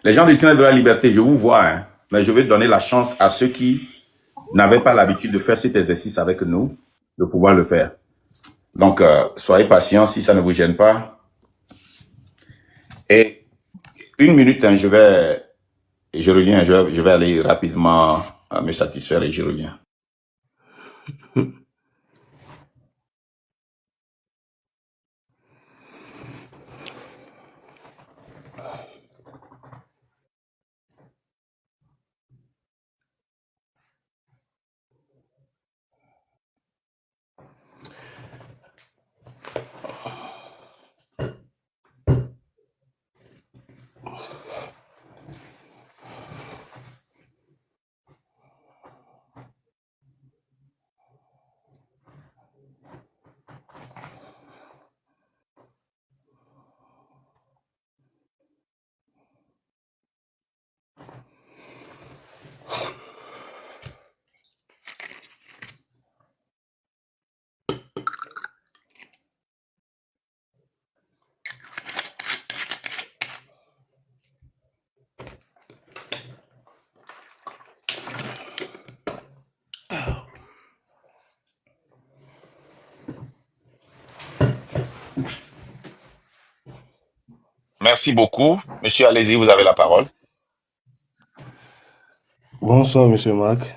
Les gens du tunnel de la liberté, je vous vois, hein, mais je vais donner la chance à ceux qui n'avaient pas l'habitude de faire cet exercice avec nous, de pouvoir le faire. Donc, soyez patients si ça ne vous gêne pas. Et une minute, hein, je reviens, je vais aller rapidement me satisfaire et je reviens. Merci beaucoup. Monsieur, allez-y, vous avez la parole. Bonsoir, Monsieur Marc.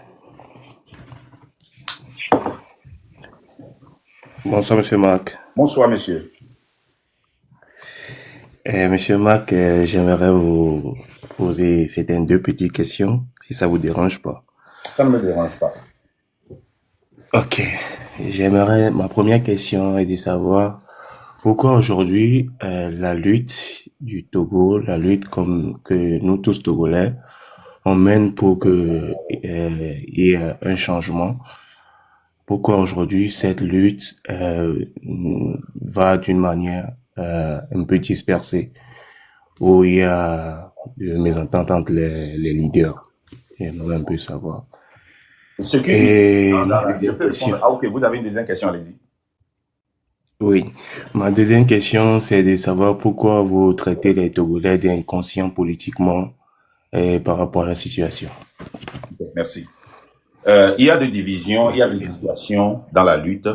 Bonsoir, Monsieur Marc. Bonsoir, monsieur. Monsieur Marc, j'aimerais vous poser certaines deux petites questions, si ça vous dérange pas. Ça ne me dérange pas. Ok. Ma première question est de savoir pourquoi aujourd'hui la lutte du Togo, la lutte comme que nous tous Togolais, on mène pour que il y ait un changement. Pourquoi aujourd'hui cette lutte va d'une manière un peu dispersée, où il y a des mésententes entre les leaders. J'aimerais un peu savoir. Ce qui, Et ma je deuxième peux question. répondre. Ah, ok, vous avez une deuxième question, allez-y. Oui, ma deuxième question, c'est de savoir pourquoi vous traitez les Togolais d'inconscients politiquement par rapport à la situation. Merci. Il y a des divisions, il y a des situations dans la lutte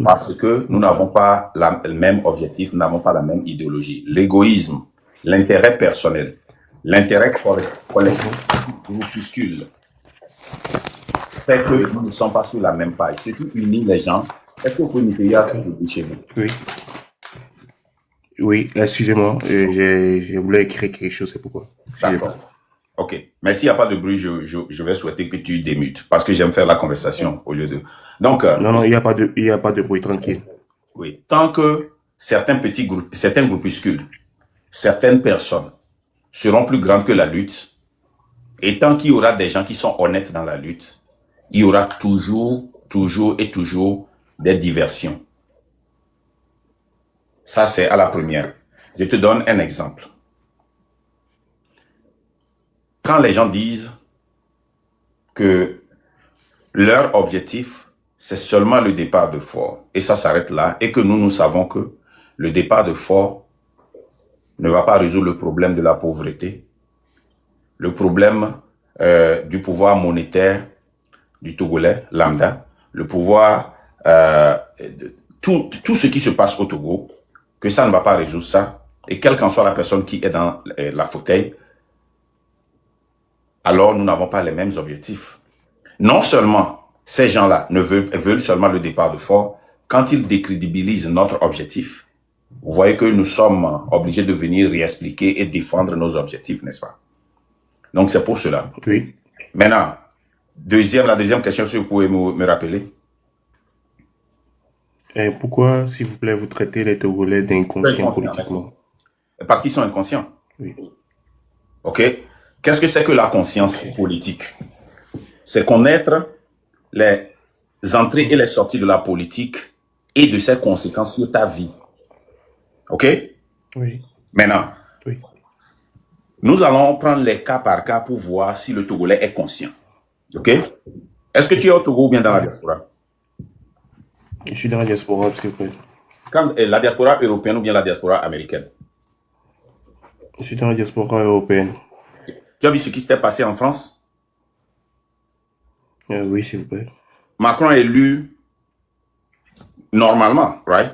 parce que nous n'avons pas le même objectif, nous n'avons pas la même idéologie. L'égoïsme, l'intérêt personnel, l'intérêt collectif, groupuscule, fait que nous ne sommes pas sur la même page. Ce qui unit les gens, est-ce que vous pouvez m'écrire chez vous? Oui, oui, excusez-moi, je voulais écrire quelque chose, c'est pourquoi. Excusez-moi. D'accord. OK. Mais s'il n'y a pas de bruit, je vais souhaiter que tu démutes parce que j'aime faire la conversation au lieu de. Donc, Non, non, il y a pas de bruit, tranquille. oui, tant que certains petits groupes, certains groupuscules, certaines personnes seront plus grandes que la lutte, et tant qu'il y aura des gens qui sont honnêtes dans la lutte, il y aura toujours des diversions. Ça, c'est à la première. Je te donne un exemple. Quand les gens disent que leur objectif, c'est seulement le départ de Fort, et ça s'arrête là, et que nous savons que le départ de Fort ne va pas résoudre le problème de la pauvreté, le problème du pouvoir monétaire du Togolais lambda, le pouvoir, tout ce qui se passe au Togo, que ça ne va pas résoudre ça, et quelle qu'en soit la personne qui est dans la fauteuil, alors nous n'avons pas les mêmes objectifs. Non seulement ces gens-là veulent seulement le départ de Fort, quand ils décrédibilisent notre objectif, vous voyez que nous sommes obligés de venir réexpliquer et défendre nos objectifs, n'est-ce pas? Donc c'est pour cela. Oui. Maintenant, la deuxième question, si vous pouvez me rappeler. Et pourquoi, s'il vous plaît, vous traitez les Togolais d'inconscients politiquement? Parce qu'ils sont inconscients. Oui. OK? Qu'est-ce que c'est que la conscience politique? C'est connaître les entrées et les sorties de la politique et de ses conséquences sur ta vie. OK? Oui. Maintenant, Oui. nous allons prendre les cas par cas pour voir si le Togolais est conscient. OK? Est-ce que tu es au Togo ou bien dans la diaspora? Je suis dans la diaspora, s'il vous plaît. La diaspora européenne ou bien la diaspora américaine? Je suis dans la diaspora européenne. Tu as vu ce qui s'était passé en France? Oui, s'il vous plaît. Macron est élu normalement, right?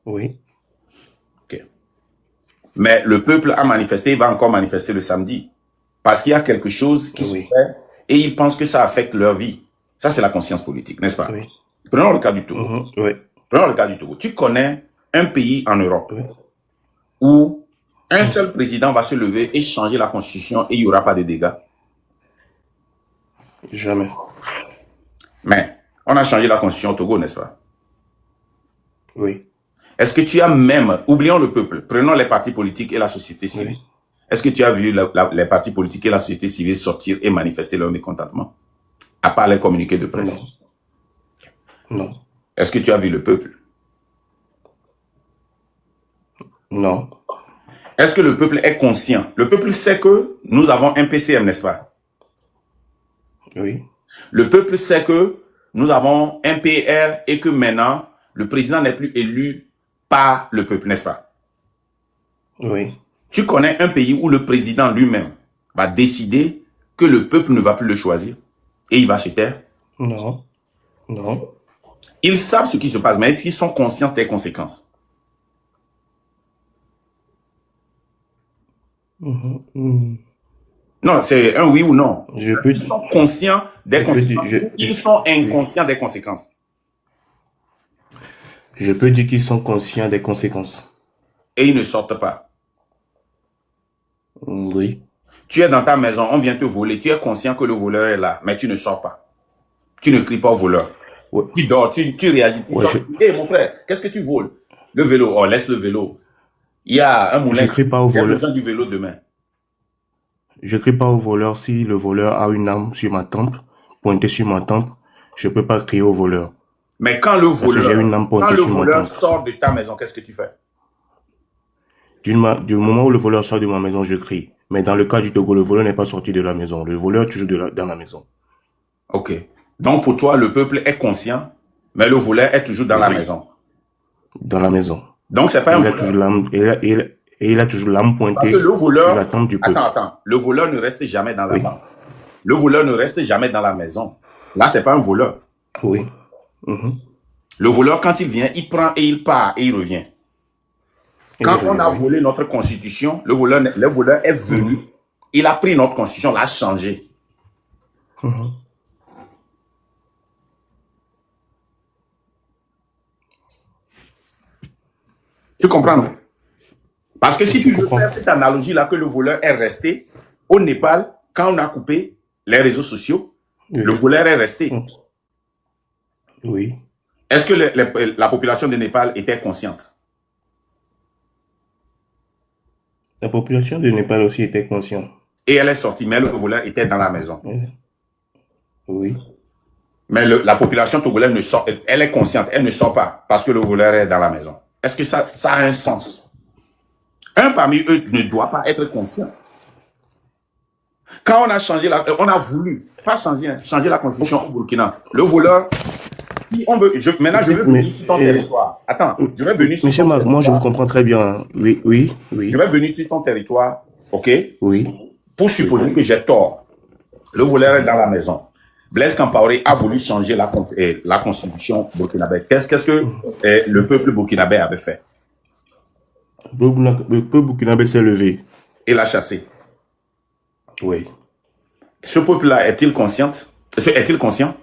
Oui, Ok. Mais le peuple a manifesté, il va encore manifester le samedi. Parce qu'il y a quelque chose qui se oui, fait et ils pensent que ça affecte leur vie. Ça, c'est la conscience politique, n'est-ce pas? oui. Prenons le cas du Togo. Oui, Prenons le cas du Togo. Tu connais un pays en Europe oui. où un seul président va se lever et changer la constitution et il n'y aura pas de dégâts. Jamais. Mais on a changé la constitution au Togo, n'est-ce pas? Oui, Est-ce que tu as même, oublions le peuple, prenons les partis politiques et la société civile. oui. Est-ce que tu as vu les partis politiques et la société civile sortir et manifester leur mécontentement? À part les communiqués de presse. Non. Non. Est-ce que tu as vu le peuple? Non. Est-ce que le peuple est conscient? Le peuple sait que nous avons un PCM, n'est-ce pas? Oui. Le peuple sait que nous avons un PR et que maintenant, le président n'est plus élu par le peuple, n'est-ce pas? Oui. Tu connais un pays où le président lui-même va décider que le peuple ne va plus le choisir et il va se taire? Non. Non. Ils savent ce qui se passe, mais est-ce qu'ils sont conscients des conséquences? Non, c'est un oui ou non. Ils sont conscients des conséquences. Ils sont inconscients des conséquences. Je peux dire qu'ils sont conscients des conséquences. Et ils ne sortent pas. Oui. Tu es dans ta maison, on vient te voler. Tu es conscient que le voleur est là, mais tu ne sors pas. Tu ne cries pas au voleur. Ouais. Tu dors, tu réagis. Tu sors. Hé, mon frère, qu'est-ce que tu voles? Le vélo. Oh, laisse le vélo. Il y a un moulin. Je crie pas au voleur. J'ai besoin du vélo demain. Je crie pas au voleur si le voleur a une arme sur ma tempe, pointée sur ma tempe. Je peux pas crier au voleur. Mais quand le voleur sort de ta maison, qu'est-ce que tu fais? Du moment où le voleur sort de ma maison, je crie. Mais dans le cas du Togo, le voleur n'est pas sorti de la maison. Le voleur est toujours dans la maison. Ok. Donc pour toi, le peuple est conscient, mais le voleur est toujours dans la maison. Dans la maison. Donc c'est pas un voleur. Il a toujours l'arme pointée Parce que le voleur, sur la tempe du peuple. Attends. Le voleur ne reste jamais dans la maison. Le voleur ne reste jamais dans la maison. Là, c'est pas un voleur. Oui. Le voleur, quand il vient, il prend et il part et il revient. Quand on a volé notre constitution, le voleur est venu. Il a pris notre constitution, l'a changé. Tu comprends, non? Parce que si tu veux faire cette analogie-là que le voleur est resté, au Népal, quand on a coupé les réseaux sociaux, le voleur est resté. Oui. Est-ce que la population de Népal était consciente? La population de Népal aussi était consciente. Et elle est sortie, mais le voleur était dans la maison. Oui. Mais la population togolaise ne sort, elle est consciente, elle ne sort pas parce que le voleur est dans la maison. Est-ce que ça a un sens? Un parmi eux ne doit pas être conscient. Quand on a changé on a voulu, pas changer la constitution au Burkina. Le voleur, si on veut, maintenant je vais venir sur ton territoire. Attends, je vais venir sur Monsieur Marc, moi je vous comprends très bien. Oui. Je vais venir sur ton territoire, ok? Oui. Pour supposer que j'ai tort. Le voleur est dans la maison. Blaise Compaoré a voulu changer la constitution burkinabé. Qu'est-ce que le peuple burkinabé avait fait? Le peuple burkinabé s'est levé. Et l'a chassé. Oui. Ce peuple-là est-il conscient? Est-il conscient?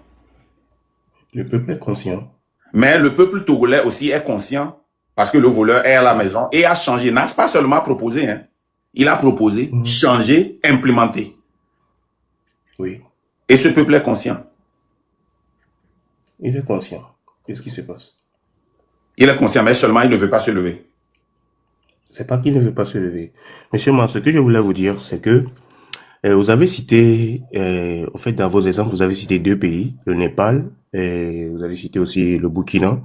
Le peuple est conscient. Mais le peuple togolais aussi est conscient parce que le voleur est à la maison et a changé. N'a pas seulement proposé, hein. Il a proposé, changé, implémenté. Oui. Et ce peuple est conscient. Il est conscient. Qu'est-ce qui se passe? Il est conscient, mais seulement il ne veut pas se lever. C'est pas qu'il ne veut pas se lever. Monsieur Mar, ce que je voulais vous dire, c'est que vous avez cité, en fait, dans vos exemples, vous avez cité 2 pays, le Népal, et vous avez cité aussi le Burkina.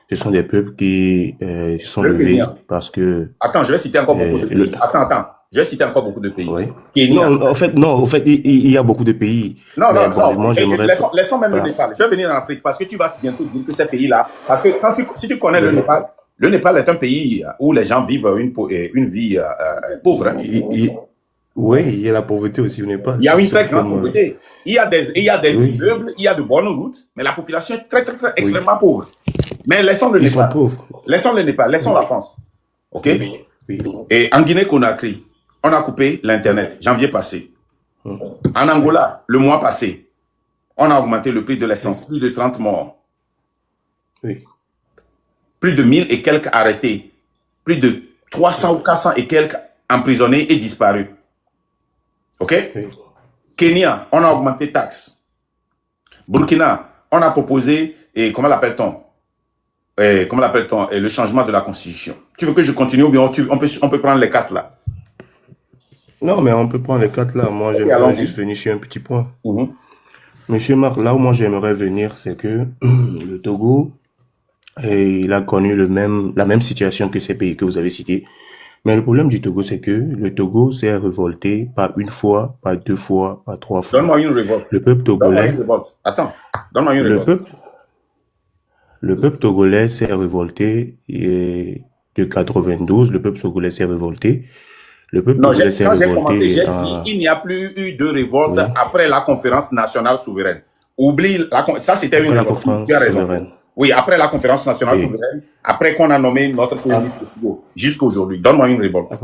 Ce sont des peuples qui se sont levés parce que... Attends, je vais citer encore beaucoup de pays. Attends. Je vais citer encore beaucoup de pays. Oui. Non, en fait, il y a beaucoup de pays. Non. Moi, laissons même le Népal. Je vais venir en Afrique parce que tu vas bientôt dire que ces pays-là, parce que si tu connais le Népal Le Népal est un pays où les gens vivent une vie pauvre. Hein. Oui, il y a la pauvreté aussi au Népal. Il y a une très grande pauvreté. Il y a des oui, immeubles, il y a de bonnes routes, mais la population est très, très, très oui. extrêmement pauvre. Mais laissons le Ils sont Népal. pauvres. Laissons le Népal, laissons la France. OK? Oui, oui. Et en Guinée-Conakry, on a coupé l'Internet, janvier passé. En Angola, le mois passé, on a augmenté le prix de l'essence, plus de 30 morts. Oui, Plus de 1000 et quelques arrêtés. Plus de 300 ou 400 et quelques emprisonnés et disparus. OK? oui. Kenya, on a augmenté taxes. Burkina, on a proposé, et comment l'appelle-t-on? Le changement de la constitution. Tu veux que je continue ou bien on peut prendre les quatre là? Non, mais on peut prendre les quatre là. Moi, Ok, j'aimerais allons-y. juste venir sur un petit point. Monsieur Marc, là où moi j'aimerais venir, c'est que le Togo, il a connu la même situation que ces pays que vous avez cités. Mais le problème du Togo, c'est que le Togo s'est révolté pas une fois, pas deux fois, pas trois fois. Donne-moi une révolte. Le peuple Donne-moi togolais, une révolte. Attends, donne-moi une le révolte. peuple togolais s'est révolté de 92, le peuple togolais s'est révolté. Le peuple Non, togolais s'est quand j'ai commencé, j'ai révolté dit il n'y a plus eu de révolte oui, après la conférence nationale souveraine. Oublie, ça c'était après une la révolte. conférence Tu as raison. souveraine. Oui, après la conférence nationale Oui. souveraine, après qu'on a nommé notre premier Ap- ministre Figo, jusqu'à aujourd'hui. Donne-moi une révolte.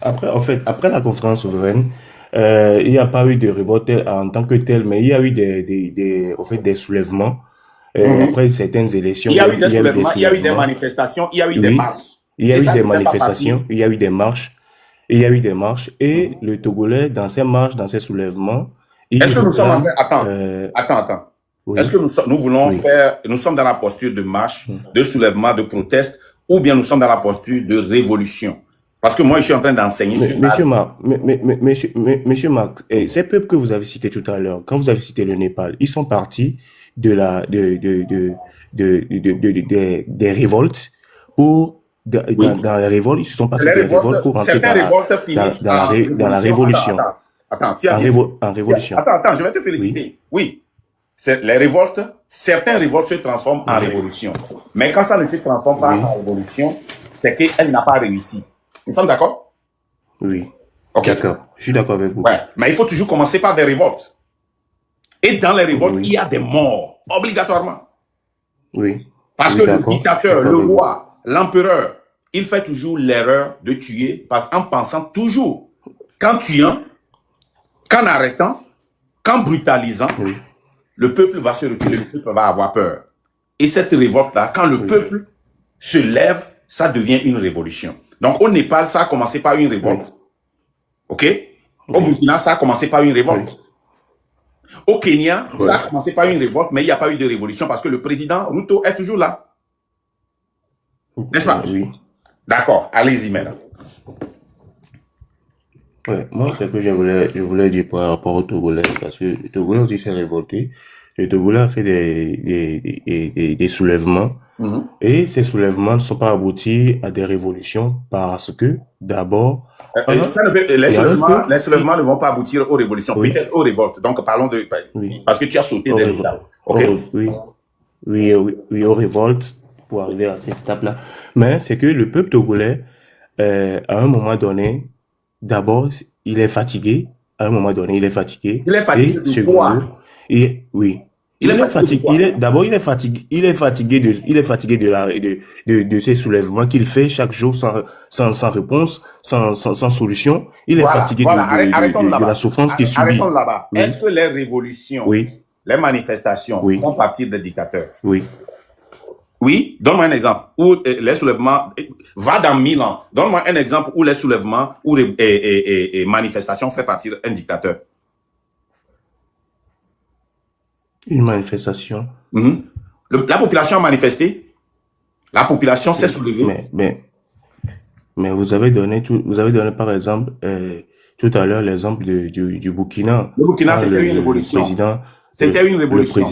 en fait, après la conférence souveraine, il n'y a pas eu de révolte en tant que telle, mais il y a eu au fait, des soulèvements. Après certaines élections, Il y a eu des il y a eu des soulèvements, il y a eu des soulèvements. manifestations, il y a eu des Oui, marches. il y a Et eu ça des ne faisait pas partie. manifestations, il y a eu des marches, il y a eu des marches, et le Togolais, dans ces marches, dans ces soulèvements, il Est-ce que nous sommes en réclame, train... Attends. Est-ce oui, que nous voulons oui. nous sommes dans la posture de marche, de soulèvement, de proteste, ou bien nous sommes dans la posture de révolution? Parce que moi, je suis en train d'enseigner sur Monsieur Marc, monsieur Marc, ces peuples que vous avez cités tout à l'heure, quand vous avez cité le Népal, ils sont partis des révoltes dans les révoltes, ils se sont partis les des révoltes pour rentrer certaines révoltes finissent dans la révolution. Attends, tu as dit... En révolution. Attends, je vais te féliciter. Oui. Les révoltes, certaines révoltes se transforment en révolution. Mais quand ça ne se transforme pas en révolution, c'est qu'elle n'a pas réussi. Nous sommes d'accord? Oui. Ok. D'accord. Je suis d'accord avec vous. Ouais. Mais il faut toujours commencer par des révoltes. Et dans les révoltes, il y a des morts, obligatoirement. Oui. Parce Oui, que le d'accord. dictateur, le roi, l'empereur, il fait toujours l'erreur de tuer en pensant toujours qu'en tuant, qu'en arrêtant, qu'en brutalisant, Oui. le peuple va se reculer, le peuple va avoir peur. Et cette révolte-là, quand le peuple se lève, ça devient une révolution. Donc au Népal, ça a commencé par une révolte. OK? Au Burkina, ça a commencé par une révolte. Au Kenya, ça a commencé par une révolte, mais il n'y a pas eu de révolution parce que le président Ruto est toujours là. N'est-ce pas? Oui. D'accord, allez-y maintenant. Ouais, moi, ce que je voulais dire par rapport au Togolais, parce que le Togolais aussi s'est révolté. Le Togolais a fait des soulèvements. Et ces soulèvements ne sont pas aboutis à des révolutions parce que, d'abord, les soulèvements ne vont pas aboutir aux révolutions, peut-être aux révoltes. Donc, parlons de... Parce que tu as sauté des étapes. Oui, aux révoltes pour arriver à cette étape-là. Mais c'est que le peuple togolais, à un moment donné, d'abord, il est fatigué. À un moment donné, il est fatigué. Il est fatigué de quoi? Oui. Il est fatigué. D'abord, il est fatigué. Il est fatigué de ces soulèvements qu'il fait chaque jour sans réponse, sans solution. Il est fatigué de la souffrance qu'il subit. Arrêtons là-bas. Est-ce que les révolutions, les manifestations font partie des dictateurs? Oui, donne-moi un exemple où les soulèvements, va dans 1000 ans, donne-moi un exemple où les soulèvements ou manifestations font partie d'un dictateur. Une manifestation. La population a manifesté, la population s'est soulevée. Mais vous avez donné par exemple, tout à l'heure l'exemple du Burkina. Le Burkina, c'était une révolution. C'était une révolution.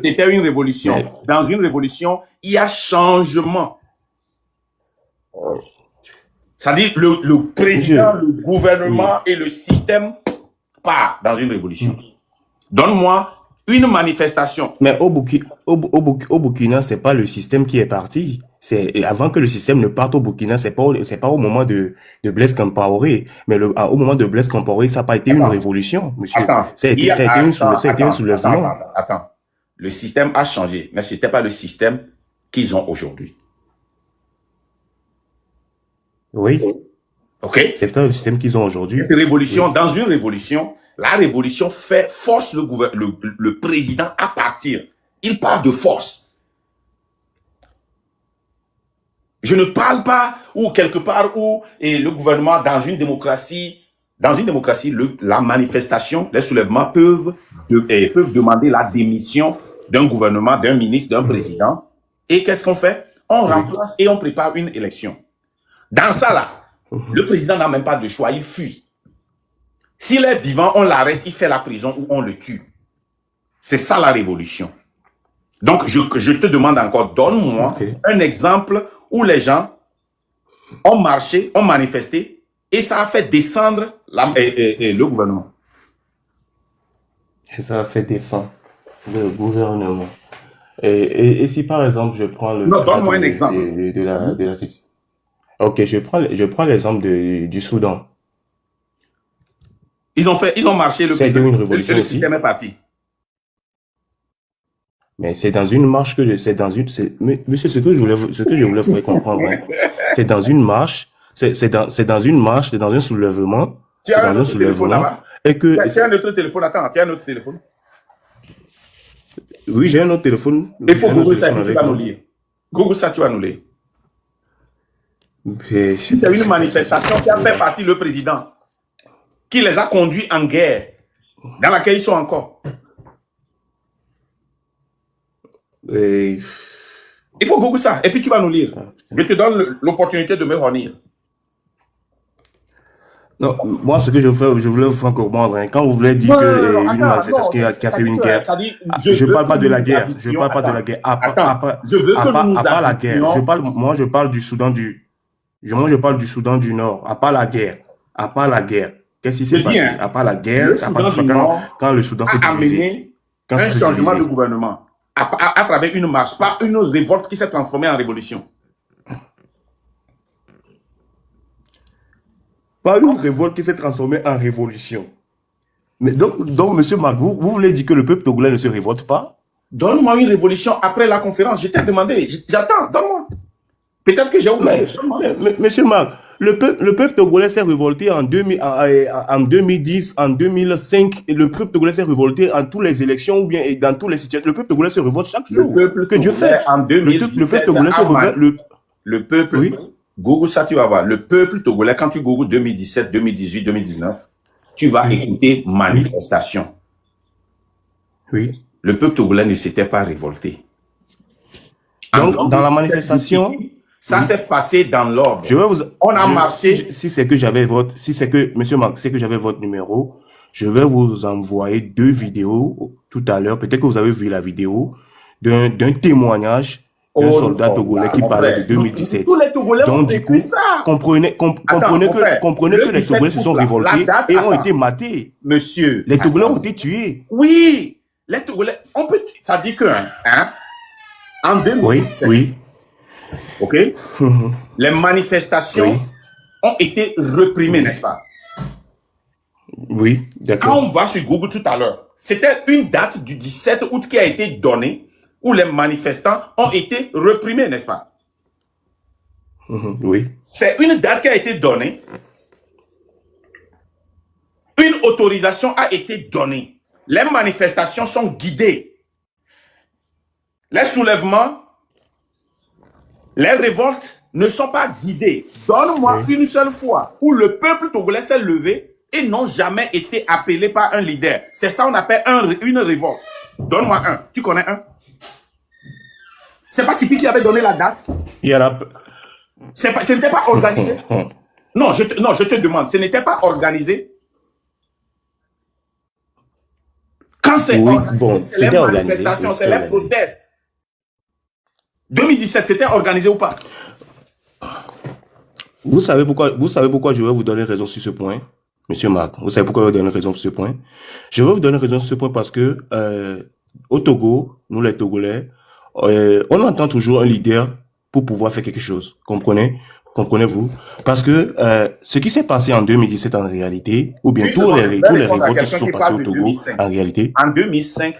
C'était une révolution. Dans une révolution, il y a changement. C'est-à-dire le président, le gouvernement et le système partent dans une révolution. Donne-moi une manifestation. Mais au Burkina, c'est pas le système qui est parti. C'est avant que le système ne parte au Burkina, c'est pas au moment de Blaise Compaoré. Mais au moment de Blaise Compaoré, ça n'a pas été une Attends, révolution, monsieur. attends. Ça a été, ça a été ça a été un soulèvement. Attends. Le système a changé, mais ce n'était pas le système qu'ils ont aujourd'hui. Oui, OK? c'est pas le système qu'ils ont aujourd'hui. Cette révolution, Oui. dans une révolution, la révolution force le président à partir. Il part de force. Je ne parle pas ou quelque part où le gouvernement, dans une démocratie, la manifestation, les soulèvements peuvent demander la démission d'un gouvernement, d'un ministre, d'un président. Et qu'est-ce qu'on fait? On remplace et on prépare une élection. Dans ça là, le président n'a même pas de choix, il fuit. S'il est vivant, on l'arrête, il fait la prison ou on le tue. C'est ça la révolution. Donc, je te demande encore, donne-moi un exemple où les gens ont marché, ont manifesté, et ça a fait descendre le gouvernement. Et ça a fait descendre le gouvernement. Et si par exemple je prends le Non, donne-moi un exemple. de la situation. Ok, je prends l'exemple du Soudan. Ils ont marché, Ça a été une révolution le aussi. système est parti. Mais c'est dans une marche que monsieur, ce que je voulais vous faire comprendre, hein. C'est dans une marche, c'est dans une marche, c'est dans un soulèvement, Tu as un autre téléphone là-bas? et que Tu as un autre téléphone, attends, tu as un autre téléphone? oui, j'ai un autre téléphone. Il faut Google ça, tu vas nous lire. Google ça, tu vas nous lire. Mais C'est une manifestation qui a fait partie le président, qui les a conduits en guerre, dans laquelle ils sont encore. Il faut Google ça, et puis tu vas nous lire. Je te donne l'opportunité de me revenir. non, moi, ce que je voulais vous faire comprendre, hein, quand vous voulez dire que une manifestation qui a fait une guerre, je parle pas de la guerre, je parle pas de la guerre. Je veux que nous nous à part la guerre, habitions. moi, je parle du Soudan je parle du Soudan du Nord, à part la guerre. Qu'est-ce qui s'est passé? À part la guerre, Le Soudan du Nord quand le Soudan s'est a divisé. amené Quand un ça s'est changement de divisé. gouvernement à travers une marche, pas une révolte qui s'est transformée en révolution. Pas une révolte qui s'est transformée en révolution. Mais donc, monsieur Marc, vous voulez dire que le peuple togolais ne se révolte pas? Donne-moi une révolution après la conférence. Je t'ai demandé. J'attends, donne-moi. Peut-être que j'ai oublié. Mais, monsieur Marc, le peuple togolais s'est révolté en 2010, en 2005, et le peuple togolais s'est révolté en toutes les élections ou bien dans toutes les situations. Le peuple togolais se révolte chaque jour. Le peuple que Dieu fait. en 2017, le peuple togolais se révolte. Le peuple, Oui. Google ça, tu vas voir. Le peuple togolais, quand tu googles 2017, 2018, 2019, tu vas écouter manifestation. Oui. Le peuple togolais ne s'était pas révolté. Donc, dans la manifestation, ça s'est passé dans l'ordre. On a marché. Si c'est que, monsieur Marc, c'est que j'avais votre numéro, je vais vous envoyer 2 vidéos tout à l'heure. Peut-être que vous avez vu la vidéo d'un témoignage d'un soldat togolais qui parlait de 2017. Tous les Togolais Donc, du coup, comprenez que les Togolais se sont révoltés et ont été matés. Monsieur. Les Togolais ont été tués. Oui. Les Togolais, ça dit que, en 2017. Oui. OK? Les manifestations ont été réprimées, n'est-ce pas? Oui, d'accord. Quand on va sur Google tout à l'heure, c'était une date du 17 août qui a été donnée où les manifestants ont été réprimés, n'est-ce pas? Oui. C'est une date qui a été donnée. Une autorisation a été donnée. Les manifestations sont guidées. Les soulèvements, les révoltes ne sont pas guidées. Donne-moi une seule fois où le peuple togolais s'est levé et n'ont jamais été appelés par un leader. C'est ça qu'on appelle une révolte. Donne-moi un. Tu connais un? C'est pas Tipeee qui avait donné la date? Il y en a... Ce n'était pas organisé? Non, je te demande, ce n'était pas organisé? Quand c'est c'était les organisé. manifestations, c'est les protestes. 2017, c'était organisé ou pas? Vous savez pourquoi je vais vous donner raison sur ce point, monsieur Marc? Vous savez pourquoi je vais vous donner raison sur ce point? Je vais vous donner raison sur ce point parce que Au Togo, nous les Togolais, on entend toujours un leader pour pouvoir faire quelque chose. Comprenez-vous? Parce que ce qui s'est passé en 2017 en réalité, ou bien Justement, je vais tous les répondre à révoltes qui se quelqu'un sont qui passées parle au de Togo, 2005. en réalité, En 2005,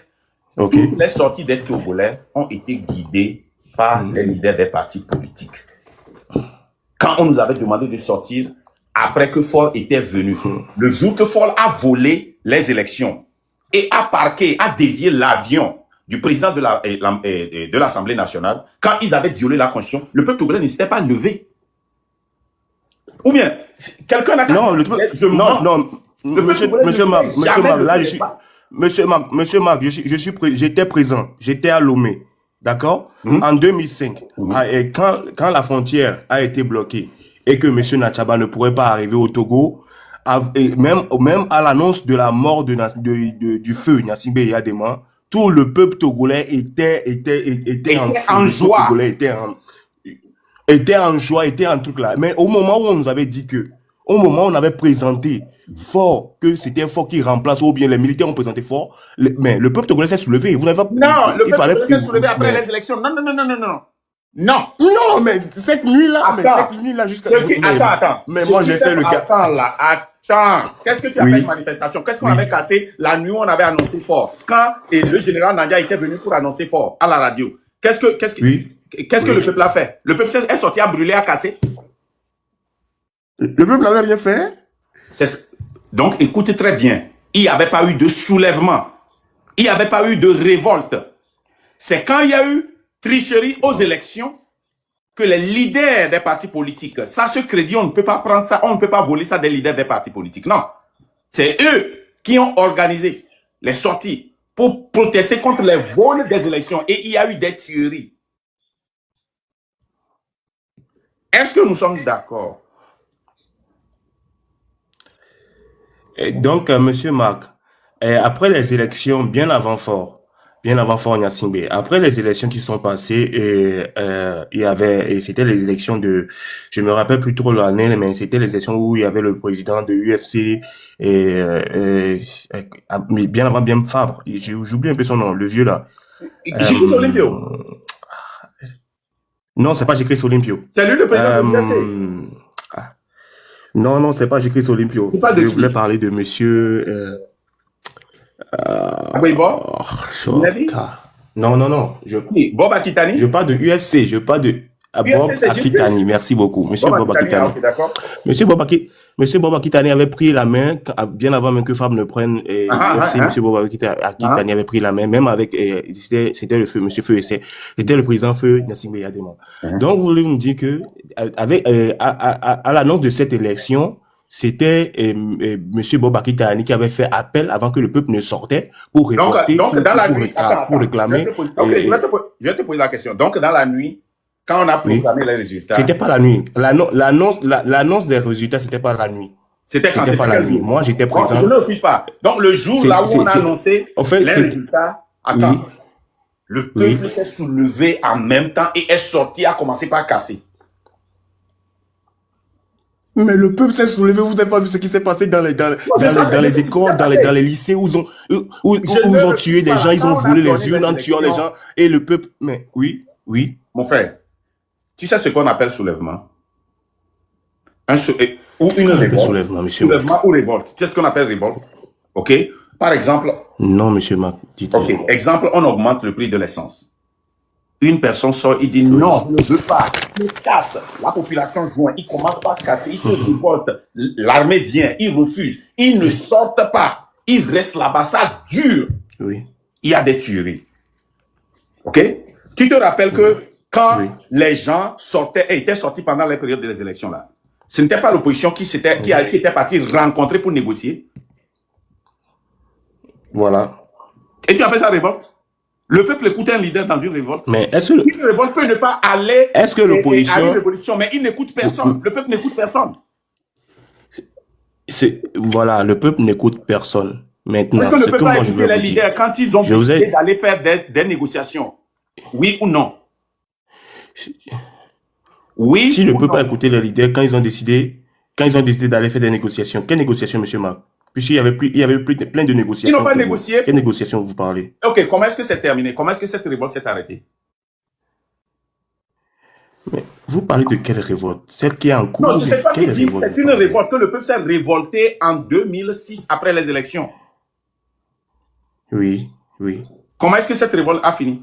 ok. toutes les sorties des Togolais ont été guidées par les leaders des partis politiques. Quand on nous avait demandé de sortir, après que Faure était venu, le jour que Faure a volé les élections et a parqué, a dévié l'avion du président de l'Assemblée nationale, quand ils avaient violé la Constitution, le peuple togolais ne s'était pas levé. Ou bien, quelqu'un n'a Non, monsieur Marc, là, monsieur Marc, j'étais présent, j'étais à Lomé, d'accord? En 2005, et quand la frontière a été bloquée et que monsieur Nachaba ne pourrait pas arriver au Togo, et même à l'annonce de la mort du feu Gnassingbé Eyadema, tout le peuple togolais était en joie. Togolais était en joie, était en truc là. Mais au moment où on nous avait dit au moment où on avait présenté Faure, que c'était Faure qui remplace, ou bien les militaires ont présenté Faure, mais le peuple togolais s'est soulevé. Vous n'avez pas. Non, le peuple togolais s'est soulevé après les élections. Non. Non. Non, mais cette nuit-là, jusqu'à. Attends. Mais moi, j'ai fait le cas. Attends. Qu'est-ce que tu appelles manifestation? Qu'est-ce qu'on avait cassé la nuit où on avait annoncé Faure? Quand le général Nandia était venu pour annoncer Faure à la radio. Qu'est-ce que le peuple a fait? Le peuple est sorti à brûler, à casser. Le peuple n'avait rien fait. Donc, écoutez très bien. Il n'y avait pas eu de soulèvement. Il n'y avait pas eu de révolte. C'est quand il y a eu tricherie aux élections que les leaders des partis politiques, ça, ce crédit, on ne peut pas prendre ça, on ne peut pas voler ça des leaders des partis politiques. Non. C'est eux qui ont organisé les sorties pour protester contre les vols des élections et il y a eu des tueries. Est-ce que nous sommes d'accord? Donc, monsieur Marc, après les élections, bien avant Faure Gnassingbé, après les élections qui sont passées, c'était les élections je me rappelle plus trop l'année, mais c'était les élections où il y avait le président de UFC, mais bien avant, bien Fabre, j'oublie un peu son nom, le vieux là. Jacques Olympio. Non, c'est pas Jacques Olympio. C'est lui le président de l'UFC. Non, c'est pas Jacques Olympio. Je voulais parler de monsieur... Non. Bob Akitani. Je parle de UFC, je parle de Bob Akitani. Merci beaucoup. Monsieur Bob Akitani. Monsieur Bob Akitani avait pris la main, bien avant même que Fab ne prenne UFC, monsieur Bob Akitani avait pris la main, même avec, c'était le feu, monsieur Feu, c'était le président Feu Gnassingbé Eyadema. Donc, vous voulez me dire que, à l'annonce de cette élection, c'était monsieur Bob Akitani qui avait fait appel avant que le peuple ne sortait pour révolter, donc, dans la nuit, pour réclamer. Je vais te poser la question. Donc, dans la nuit, quand on a proclamé les résultats. C'était pas la nuit. L'annonce des résultats, c'était pas la nuit. C'était pas la nuit. Moi, j'étais présent. Je ne refuse pas. Donc, le jour là où on a annoncé les résultats, le peuple s'est soulevé en même temps et est sorti, a commencé par casser. Mais le peuple s'est soulevé, vous n'avez pas vu ce qui s'est passé dans les écoles, dans les lycées où ils ont tué des gens, ils ont volé les urnes en tuant les gens, et le peuple, mais oui. Mon frère, tu sais ce qu'on appelle soulèvement? Ou une révolte. Soulèvement ou révolte. Tu sais ce qu'on appelle révolte? Ok? Par exemple. Non, monsieur Marc, dites-moi. Ok. Exemple, on augmente le prix de l'essence. Une personne sort, il dit non, je ne veux pas, il casse, la population joint, il commence par casser, il se révolte, l'armée vient, il refuse, ils ne sortent pas, ils restent là-bas, ça dure. Oui. Il y a des tueries. Ok? Tu te rappelles que quand les gens étaient sortis pendant les périodes des élections là, ce n'était pas l'opposition qui était partie rencontrer pour négocier. Voilà. Et tu appelles ça révolte? Le peuple écoute un leader dans une révolte. Mais est-ce que une révolte peut ne pas aller à une révolution, mais il n'écoute personne. Le peuple n'écoute personne. Voilà, le peuple n'écoute personne. Maintenant, est-ce que le peuple a écouté les leaders quand ils ont décidé d'aller faire des négociations? Oui ou non? Oui. Si le peuple a écouté les leaders quand ils ont décidé d'aller faire des négociations, quelle négociation, monsieur Marc? Puisqu'il y avait plus, il y avait plus plein de Ils négociations n'ont pas au Togo. négocié. Quelle négociation vous parlez? Ok, comment est-ce que c'est terminé? Comment est-ce que cette révolte s'est arrêtée? Mais vous parlez de quelle révolte? Celle qui est en cours Non, ou je ne bien sais pas qui quelle dit. révolte C'est vous une parlez? révolte que le peuple s'est révolté en 2006 après les élections. Oui, oui. Comment est-ce que cette révolte a fini?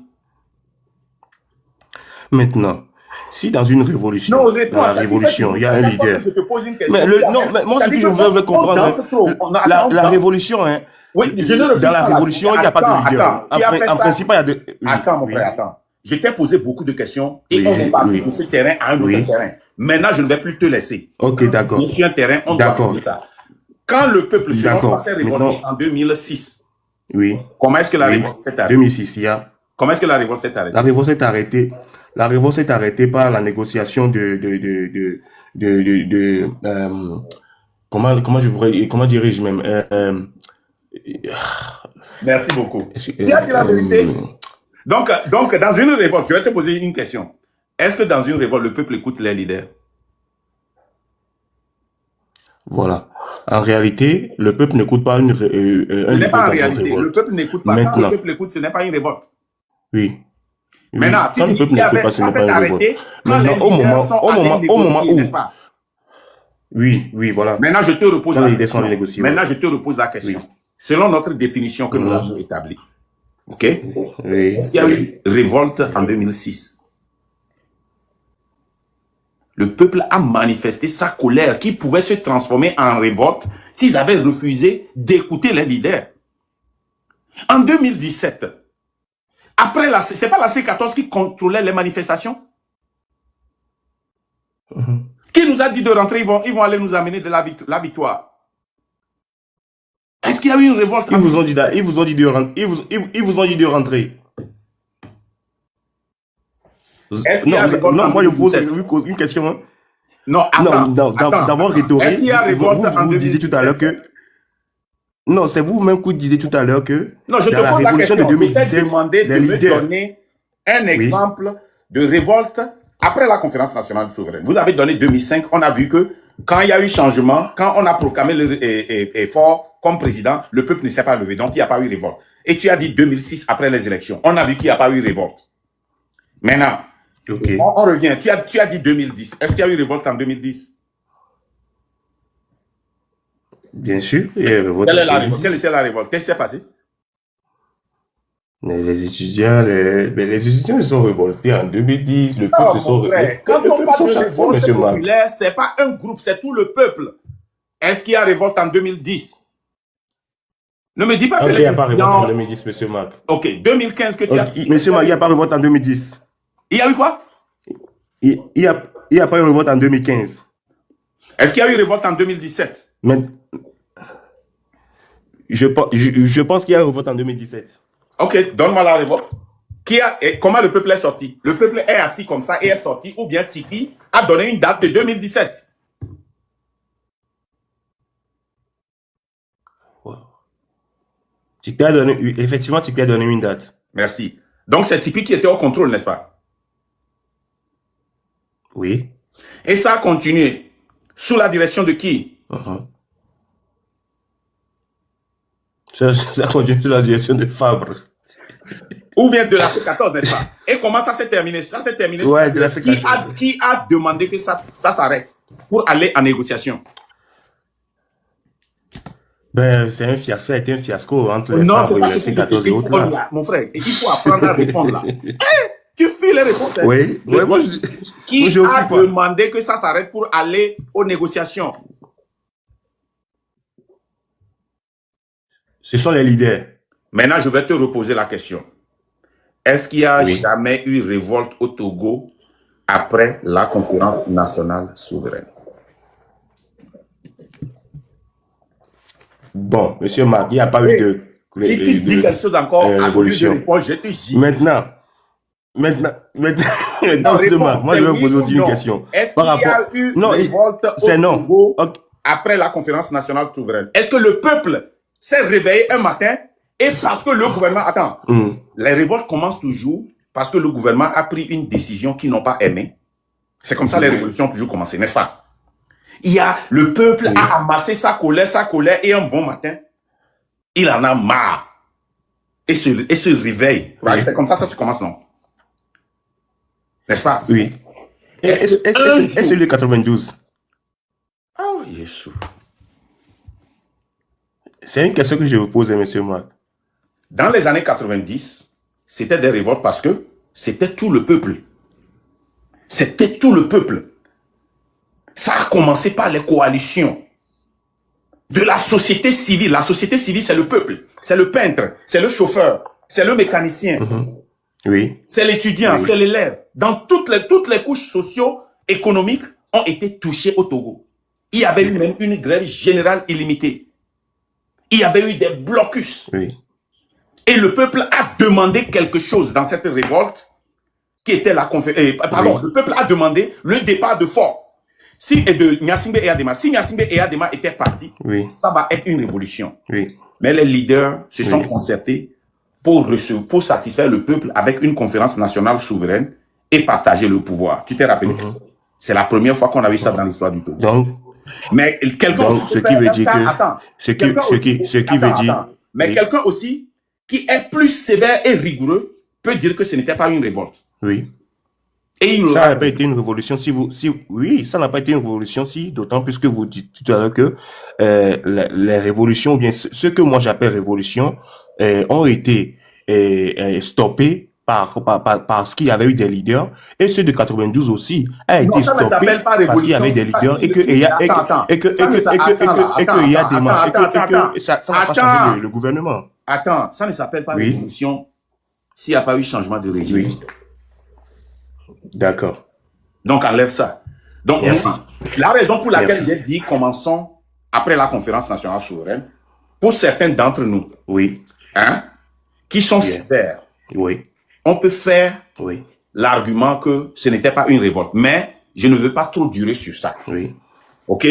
Maintenant, si dans une Non, révolution, réponds dans à la ça. révolution, il y a un Chaque fois leader. que je te pose une question, Mais non, mais moi, ce que je veux comprendre, danse trop. la révolution, hein, Oui, je ne refuse dans la pas révolution, il n'y a pas de leader. Attends, tu as fait En ça. principe, il y a de... Oui, Attends, mon oui, frère, attends. Je t'ai posé beaucoup de questions et oui, on est parti oui. de ce terrain à un Oui. autre terrain. Maintenant, je ne vais plus te laisser. Ok, d'accord. Je suis un terrain, on doit D'accord. faire ça. Quand le peuple selon D'accord. toi s'est révolté Maintenant- en 2006, Oui, comment est-ce que la oui. révolte s'est arrêtée? 2006, il y a... Comment est-ce que la révolte s'est arrêtée? La révolte s'est arrêtée. La révolte s'est arrêtée par la négociation comment dirais-je même, Merci beaucoup. Tu as dit la vérité. Donc, dans une révolte, je vais te poser une question. Est-ce que dans une révolte, le peuple écoute les leaders? Voilà. En réalité, le peuple n'écoute pas un Ce n'est leader pas en dans une réalité. Le révolte. peuple n'écoute pas. Quand Maintenant. le peuple écoute, ce n'est pas une révolte. Oui. Oui. Maintenant, tu Quand le dis peuple qu'il y n'écoute avait, pas, ce ça n'est s'est pas une révolte. arrêté quand les Maintenant, leaders sont allés négocier, n'est-ce pas? Oui, oui, voilà. Maintenant, je te repose Quand la les leaders sont question. allés négocier, Maintenant, ouais. je te repose la question. Oui. Selon notre définition que nous Mhm. avons établie, ok? Oui. Est-ce qu'il y a eu révolte en 2006? Le peuple a manifesté sa colère qui pouvait se transformer en révolte s'ils avaient refusé d'écouter les leaders. En 2017, après c'est pas la C14 qui contrôlait les manifestations? Mhm. Qui nous a dit de rentrer, ils vont aller nous amener de la victoire. Est-ce qu'il y a eu une révolte? Ils vous ont dit de rentrer. Ils vous ont dit de rentrer. Est-ce qu'il y a révolte non, en moi je pose 2017? une question. Hein. Non, attends. Non, d'abord Est-ce rhétorique. qu'il y a révolte en Vous disiez tout à l'heure que. Non, c'est vous-même qui disiez tout à l'heure que. Non, je te dans la pose la révolution question. de Je t'ai 2017, demandé de les me leaders. donner un exemple de révolte après la conférence nationale souveraine. Vous avez donné 2005. On a vu que quand il y a eu changement, quand on a proclamé l'effort comme président, le peuple ne s'est pas levé. Donc, il n'y a pas eu révolte. Et tu as dit 2006 après les élections. On a vu qu'il n'y a pas eu révolte. Maintenant, Ok. on revient. Tu as dit 2010. Est-ce qu'il y a eu révolte en 2010? Bien sûr. Il y a révolte Quelle est en la 2010. révolte? Quelle était la révolte? Qu'est-ce qui s'est passé? Mais les étudiants, les étudiants se sont révoltés en 2010. Le peuple Oh, se sont mon frère, quand le on peuple parle sont de chaque fois, révolte monsieur Marc. populaire, c'est pas un groupe, c'est tout le peuple. Est-ce qu'il y a révolte en 2010? Ne me dis pas que Ok, il les n'y a pas révolte en étudiants... 2010, monsieur Marc. Ok, 2015 que tu as cité. Monsieur Marc, il n'y a pas révolte en 2010. Il y a eu quoi? Il n'y a pas eu révolte en 2015. Est-ce qu'il y a eu révolte en 2017? Mais je pense qu'il y a eu révolte en 2017. Ok, donne-moi la révolte. Comment le peuple est sorti? Le peuple est assis comme ça et est sorti, ou bien Tiki a donné une date de 2017. Wow. Effectivement, Tipeee a donné une date. Merci. Donc c'est Tiki qui était au contrôle, n'est-ce pas? Oui. Et ça a continué. Sous la direction de qui? Ça continue sous la direction de Fabre. Ou bien de la C14, n'est-ce pas? Et comment ça s'est terminé? Ça s'est terminé. Ouais, de la C14. Qui a demandé que ça s'arrête pour aller en négociation? Ben, c'est un fiasco, ça a été un fiasco entre les Non, Fabre c'est et pas les ce que C14 et autres. Là. mon frère. Il faut apprendre à répondre là. Tu files les réponses. Oui, oui, moi, qui moi, je a pas. demandé que ça s'arrête pour aller aux négociations? Ce sont les leaders. Maintenant, je vais te reposer la question. Est-ce qu'il y a jamais eu révolte au Togo après la conférence nationale souveraine? Bon, monsieur Marc, il n'y a pas eu de... Si tu dis quelque chose encore, révolution. je te dis. Maintenant, monsieur Marc, moi je vais vous poser aussi une question. Est-ce qu'il y a eu révolte au Togo après la conférence nationale souveraine? Est-ce que le peuple s'est réveillé un matin et parce que le gouvernement... Attends, les révoltes commencent toujours parce que le gouvernement a pris une décision qu'ils n'ont pas aimée. C'est comme ça les révolutions ont toujours commencé, n'est-ce pas? Le peuple Oui. a amassé sa colère, et un bon matin, il en a marre. Et se réveille. Oui. C'est comme ça se commence, non? N'est-ce pas? Oui. Et celui de 92? Oh, Jésus. C'est une question que je vous pose, monsieur Marc. Dans les années 90, c'était des révoltes parce que c'était tout le peuple. C'était tout le peuple. Ça a commencé par les coalitions de la société civile. La société civile, c'est le peuple. C'est le peintre, c'est le chauffeur, c'est le mécanicien, Oui. c'est l'étudiant, Oui. c'est l'élève. Dans toutes les couches socio-économiques ont été touchées au Togo. Il y avait eu même une grève générale illimitée. Il y avait eu des blocus. Oui. Et le peuple a demandé quelque chose dans cette révolte qui était la conférence. Pardon, Oui. le peuple a demandé le départ de Fort. Et de Gnassingbé et Adema. Si Gnassingbé et Adema étaient partis, Oui. ça va être une révolution. Oui. Mais les leaders se sont Oui. concertés pour satisfaire le peuple avec une conférence nationale souveraine et partager le pouvoir. Tu t'es rappelé? C'est la première fois qu'on a vu ça dans l'histoire du Togo. Donc, Mais quelqu'un donc aussi ce peut qui faire veut un dire cas- que attends, ce qui quelqu'un ce aussi- qui ce qui veut attends, dire attends. Mais oui. quelqu'un aussi qui est plus sévère et rigoureux peut dire que ce n'était pas une révolte. Oui. Et il Ça aura n'a pas été une révolution oui, ça n'a pas été une révolution d'autant plus que vous dites tout à l'heure que les révolutions, ou bien ce que moi j'appelle révolution, ont été stoppées parce qu'il y avait eu des leaders, et ceux de 92 aussi a Non, été ça ne stoppé s'appelle pas parce qu'il y révolution. avait des c'est ça. leaders et que Si, il y a attends. et que Ça ne s'appelle- il y a des attends, et que ça n'a pas attends. changé le gouvernement. Attends, ça ne s'appelle pas Oui. révolution s'il n'y a pas eu changement de régime. Oui. D'accord. Donc, enlève ça. Donc, Merci. moi, la raison pour laquelle Merci. j'ai dit commençons après la conférence nationale souveraine, pour certains d'entre nous, Oui. hein, qui sont Bien. sévères, Oui. on peut faire Oui. l'argument que ce n'était pas une révolte. Mais je ne veux pas trop durer sur ça. Oui. OK?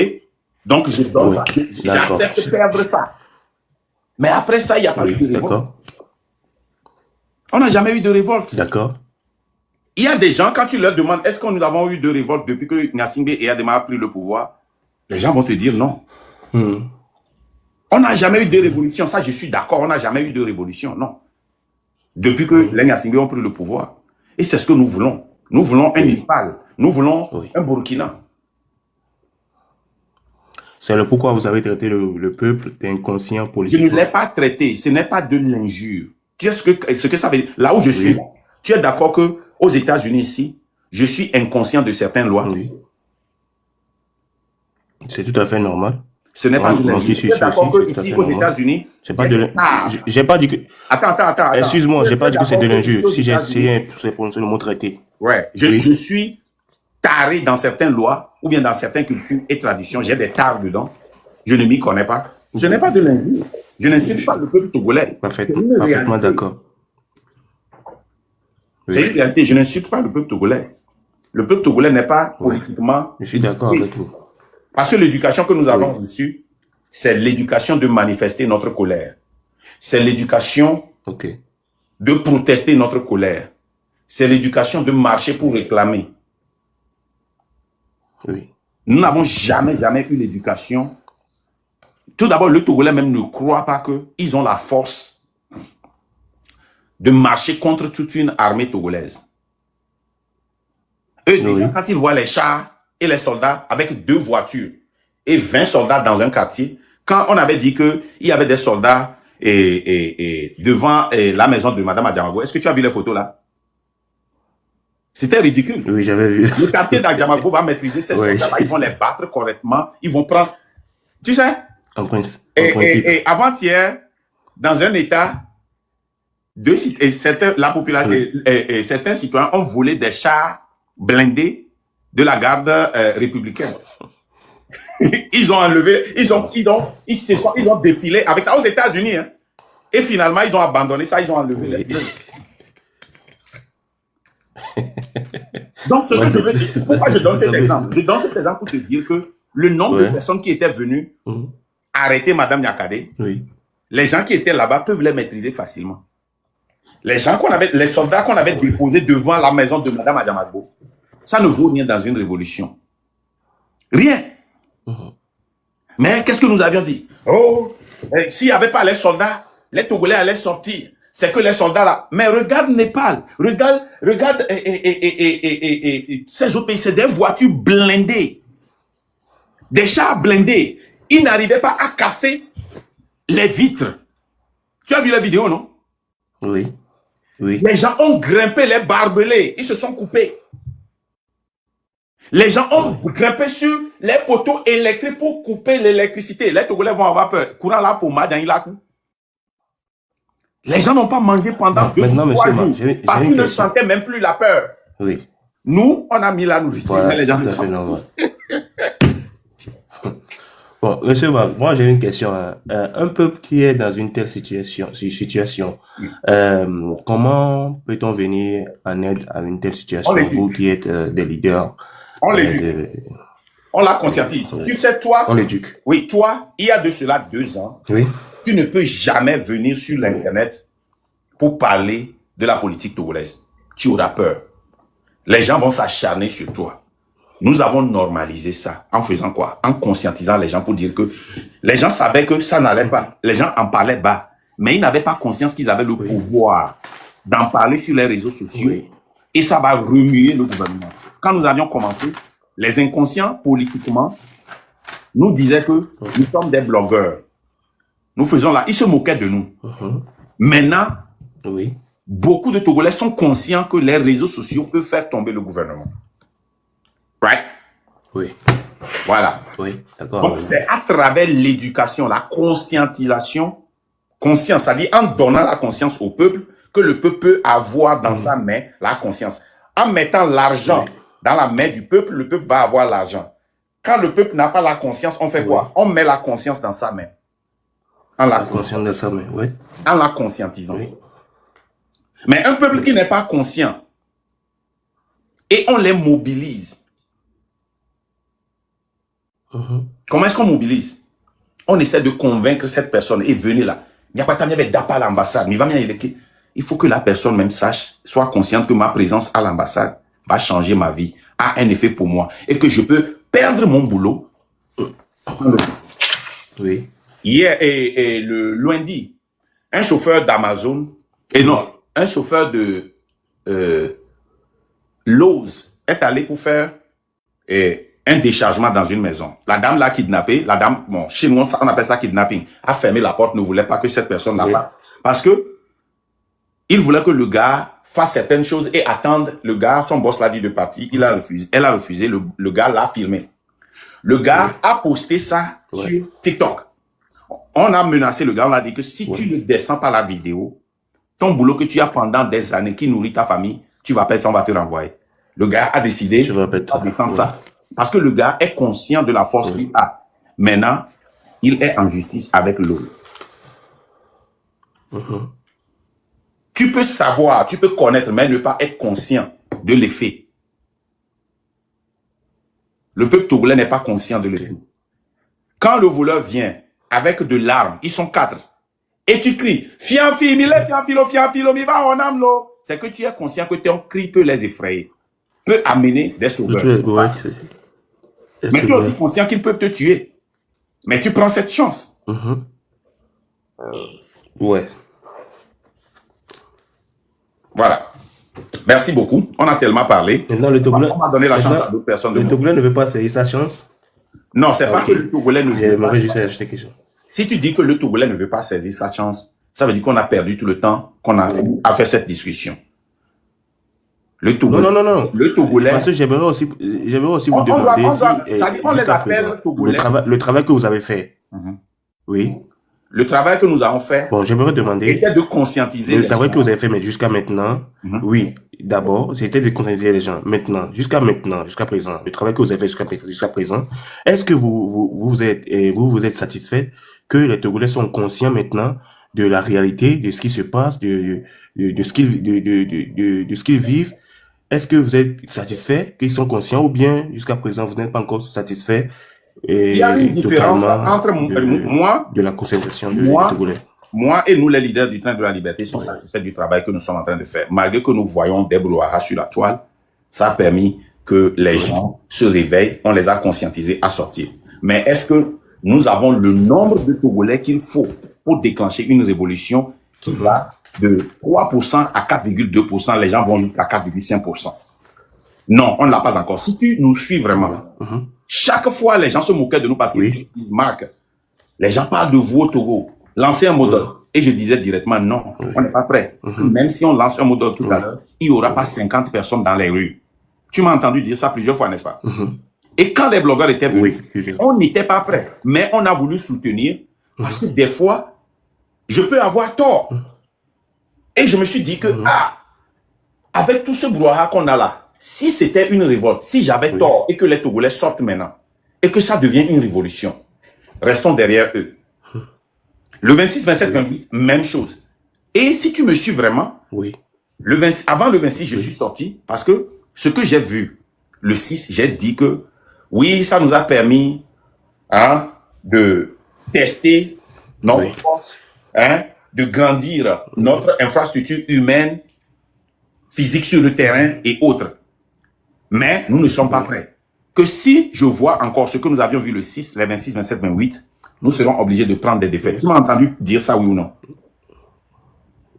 Donc, je donne Oui. ça. D'accord. J'accepte de perdre ça. Mais après ça, il n'y a pas eu Oui. de révolte. D'accord. On n'a jamais eu de révolte. D'accord. Il y a des gens, quand tu leur demandes, est-ce que nous avons eu de révolte depuis que Gnassingbé et Adema a pris le pouvoir? Les gens vont te dire non. On n'a jamais eu de révolution. Ça, je suis d'accord. On n'a jamais eu de révolution. Non. Depuis que les Gnassingbé ont pris le pouvoir. Et c'est ce que nous voulons. Nous voulons un Népal. Nous voulons un Burkina. C'est le pourquoi vous avez traité le peuple d'inconscient Je politique. ne l'ai pas traité. Ce n'est pas de l'injure. Tu sais ce que ça veut dire? Là où je suis, là, tu es d'accord que aux États-Unis ici, je suis inconscient de certaines lois. Oui. C'est tout à fait normal. Ce n'est pas de l'injure. Tu es d'accord que ici, aux États-Unis, c'est pas de j'ai pas dit que. Attends. Excuse-moi, j'ai pas dit que c'est de l'injure. Si j'ai essayé, essayé c'est pour le mot traité. ouais, je suis taré dans certaines lois ou bien dans certaines cultures et traditions. J'ai des tares dedans. Je ne m'y connais pas. Ce n'est pas de l'injure. Je n'insulte pas le peuple togolais. Parfaitement d'accord. C'est une réalité. Je n'insulte pas le peuple togolais. Le peuple togolais n'est pas politiquement. Je suis d'accord avec vous. Parce que l'éducation que nous avons reçue, c'est l'éducation de manifester notre colère. C'est l'éducation de protester notre colère. C'est l'éducation de marcher pour réclamer. Oui. Nous n'avons jamais eu l'éducation. Tout d'abord, le Togolais même ne croit pas qu'ils ont la force de marcher contre toute une armée togolaise. Eux, déjà, quand ils voient les chars et les soldats avec 2 voitures et 20 soldats dans un quartier, quand on avait dit qu'il y avait des soldats devant la maison de Madame Adjamago, est-ce que tu as vu les photos là? C'était ridicule. Oui, j'avais vu. Le quartier d'Adjamago va maîtriser ces soldats, ils vont les battre correctement, ils vont prendre... Tu sais? En principe. Et avant-hier, dans un État, la population et certains citoyens ont volé des chars blindés de la garde républicaine. Ils ont enlevé, ils ont défilé avec ça aux États-Unis. Hein. Et finalement, ils ont abandonné ça, ils ont enlevé les bleus. Donc, ce que je veux dire, pourquoi je donne cet exemple? Je donne cet exemple pour te dire que le nombre de personnes qui étaient venues arrêter Madame Nyakadé, les gens qui étaient là-bas peuvent les maîtriser facilement. Les soldats qu'on avait déposés devant la maison de Madame Adjamago, ça ne vaut rien dans une révolution. Rien. Mais qu'est-ce que nous avions dit? Oh, s'il n'y avait pas les soldats, les Togolais allaient sortir. C'est que les soldats là. Mais regarde Népal, regarde ces autres pays, c'est des voitures blindées, des chars blindés. Ils n'arrivaient pas à casser les vitres. Tu as vu la vidéo, non? Oui. Oui. Les gens ont grimpé les barbelés, ils se sont coupés. Les gens ont grimpé sur les poteaux électriques pour couper l'électricité. Les Togolais vont avoir peur. Courant là pour Madan Ilakou. Les gens n'ont pas mangé pendant 2 ou 3 jours parce qu'ils ne sentaient même plus la peur. Oui. Nous, on a mis la nourriture. Voilà, les gens tout à fait normal. Bon, monsieur Marc, moi j'ai une question. Un peuple qui est dans une telle situation, comment peut-on venir en aide à une telle situation? Vous qui êtes des leaders. On l'éduque. On la conscientise. Tu sais, toi. On l'éduque. Oui, toi, il y a de cela 2 ans. Oui. Tu ne peux jamais venir sur l'Internet pour parler de la politique togolaise. Tu auras peur. Les gens vont s'acharner sur toi. Nous avons normalisé ça. En faisant quoi? En conscientisant les gens pour dire que les gens savaient que ça n'allait pas. Les gens en parlaient bas. Mais ils n'avaient pas conscience qu'ils avaient le pouvoir d'en parler sur les réseaux sociaux. Oui. Et ça va remuer le gouvernement. Quand nous avions commencé, les inconscients politiquement nous disaient que nous sommes des blogueurs. Nous faisons là, ils se moquaient de nous. Maintenant, beaucoup de Togolais sont conscients que les réseaux sociaux peuvent faire tomber le gouvernement. Right? Oui. Voilà. Oui, d'accord. Donc, c'est à travers l'éducation, la conscientisation, conscience, c'est-à-dire en donnant la conscience au peuple, que le peuple peut avoir dans sa main la conscience. En mettant l'argent dans la main du peuple, le peuple va avoir l'argent. Quand le peuple n'a pas la conscience, on fait quoi? On met la conscience dans sa main. En la conscience dans sa main, oui. En la conscientisant. Oui. Mais un peuple qui n'est pas conscient, et on les mobilise. Comment est-ce qu'on mobilise? On essaie de convaincre cette personne et venez là. Il n'y a pas de l'ambassade, mais il faut que la personne même sache, soit consciente que ma présence à l'ambassade va changer ma vie, a un effet pour moi et que je peux perdre mon boulot. Oui. Hier et le lundi, un chauffeur d'Amazon, et non, un chauffeur de Lowe's est allé pour faire un déchargement dans une maison. La dame l'a kidnappé, la dame, bon, chez nous, on appelle ça kidnapping, a fermé la porte, ne voulait pas que cette personne la parte. Parce que il voulait que le gars fasse certaines choses et attende le gars, son boss l'a dit de partir, il a refusé, elle a refusé, le gars l'a filmé. Le gars a posté ça sur TikTok. On a menacé le gars, on a dit que si tu ne descends pas la vidéo, ton boulot que tu as pendant des années qui nourrit ta famille, tu vas perdre ça, on va te renvoyer. Le gars a décidé de descendre ça. Parce que le gars est conscient de la force qu'il a. Maintenant, il est en justice avec l'autre. Tu peux savoir, tu peux connaître, mais ne pas être conscient de l'effet. Le peuple togolais n'est pas conscient de l'effet. Quand le voleur vient avec de l'arme, ils sont 4, et tu cries, fianfi, mille, fianfilo, mi va en amlo. C'est que tu es conscient que ton cri peut les effrayer, peut amener des sauveurs. Mais tu es aussi conscient qu'ils peuvent te tuer. Mais tu prends cette chance. Voilà. Merci beaucoup. On a tellement parlé. Maintenant, le Togolais, on va donner la chance à d'autres personnes. Le Togolais ne veut pas saisir sa chance. Non, c'est pas que le Togolais ne veut pas. Si tu dis que le Togolais ne veut pas saisir sa chance, ça veut dire qu'on a perdu tout le temps qu'on a à faire cette discussion. Le Togolais. Non. Le Togolais. Parce que j'aimerais aussi vous demander on les appelle Togolais. Le travail que vous avez fait. Oui. Le travail que nous avons fait. Bon, j'aimerais demander. C'était de conscientiser. Le travail que vous avez fait, mais jusqu'à maintenant. Oui. D'abord, c'était de conscientiser les gens. Maintenant, jusqu'à présent, le travail que vous avez fait jusqu'à présent, est-ce que vous êtes satisfait que les Togolais sont conscients maintenant de la réalité, de ce qui se passe, de ce qu'ils vivent? Est-ce que vous êtes satisfait qu'ils sont conscients ou bien jusqu'à présent vous n'êtes pas encore satisfait? Il y a une différence entre moi, de la concentration des Togolais. Moi et nous, les leaders du train de la liberté, sont satisfaits du travail que nous sommes en train de faire. Malgré que nous voyons des brouhahas sur la toile, ça a permis que les gens se réveillent, on les a conscientisés à sortir. Mais est-ce que nous avons le nombre de Togolais qu'il faut pour déclencher une révolution qui va de 3% à 4,2%? Les gens vont jusqu'à 4,5%. Non, on ne l'a pas encore. Si tu nous suis vraiment, chaque fois, les gens se moquaient de nous parce qu'ils disent, Marc, les gens parlent de vous au Togo. Lancez un mot d'ordre. Et je disais directement, non, on n'est pas prêt. Même si on lance un mot d'ordre tout à l'heure, il n'y aura pas 50 personnes dans les rues. Tu m'as entendu dire ça plusieurs fois, n'est-ce pas? Et quand les blogueurs étaient venus, on n'était pas prêt. Mais on a voulu soutenir parce que des fois, je peux avoir tort. Et je me suis dit que, avec tout ce brouhaha qu'on a là, si c'était une révolte, si j'avais tort et que les Togolais sortent maintenant et que ça devient une révolution, restons derrière eux. Le 26, 27, 28, même chose. Et si tu me suis vraiment, avant le 26, je suis sorti parce que ce que j'ai vu, le 6, j'ai dit que oui, ça nous a permis de tester notre force, de grandir notre infrastructure humaine, physique sur le terrain et autres. Mais nous ne sommes pas prêts. Que si je vois encore ce que nous avions vu le 6, le 26, 27, 28, nous serons obligés de prendre des défaites. Tu m'as entendu dire ça, oui ou non?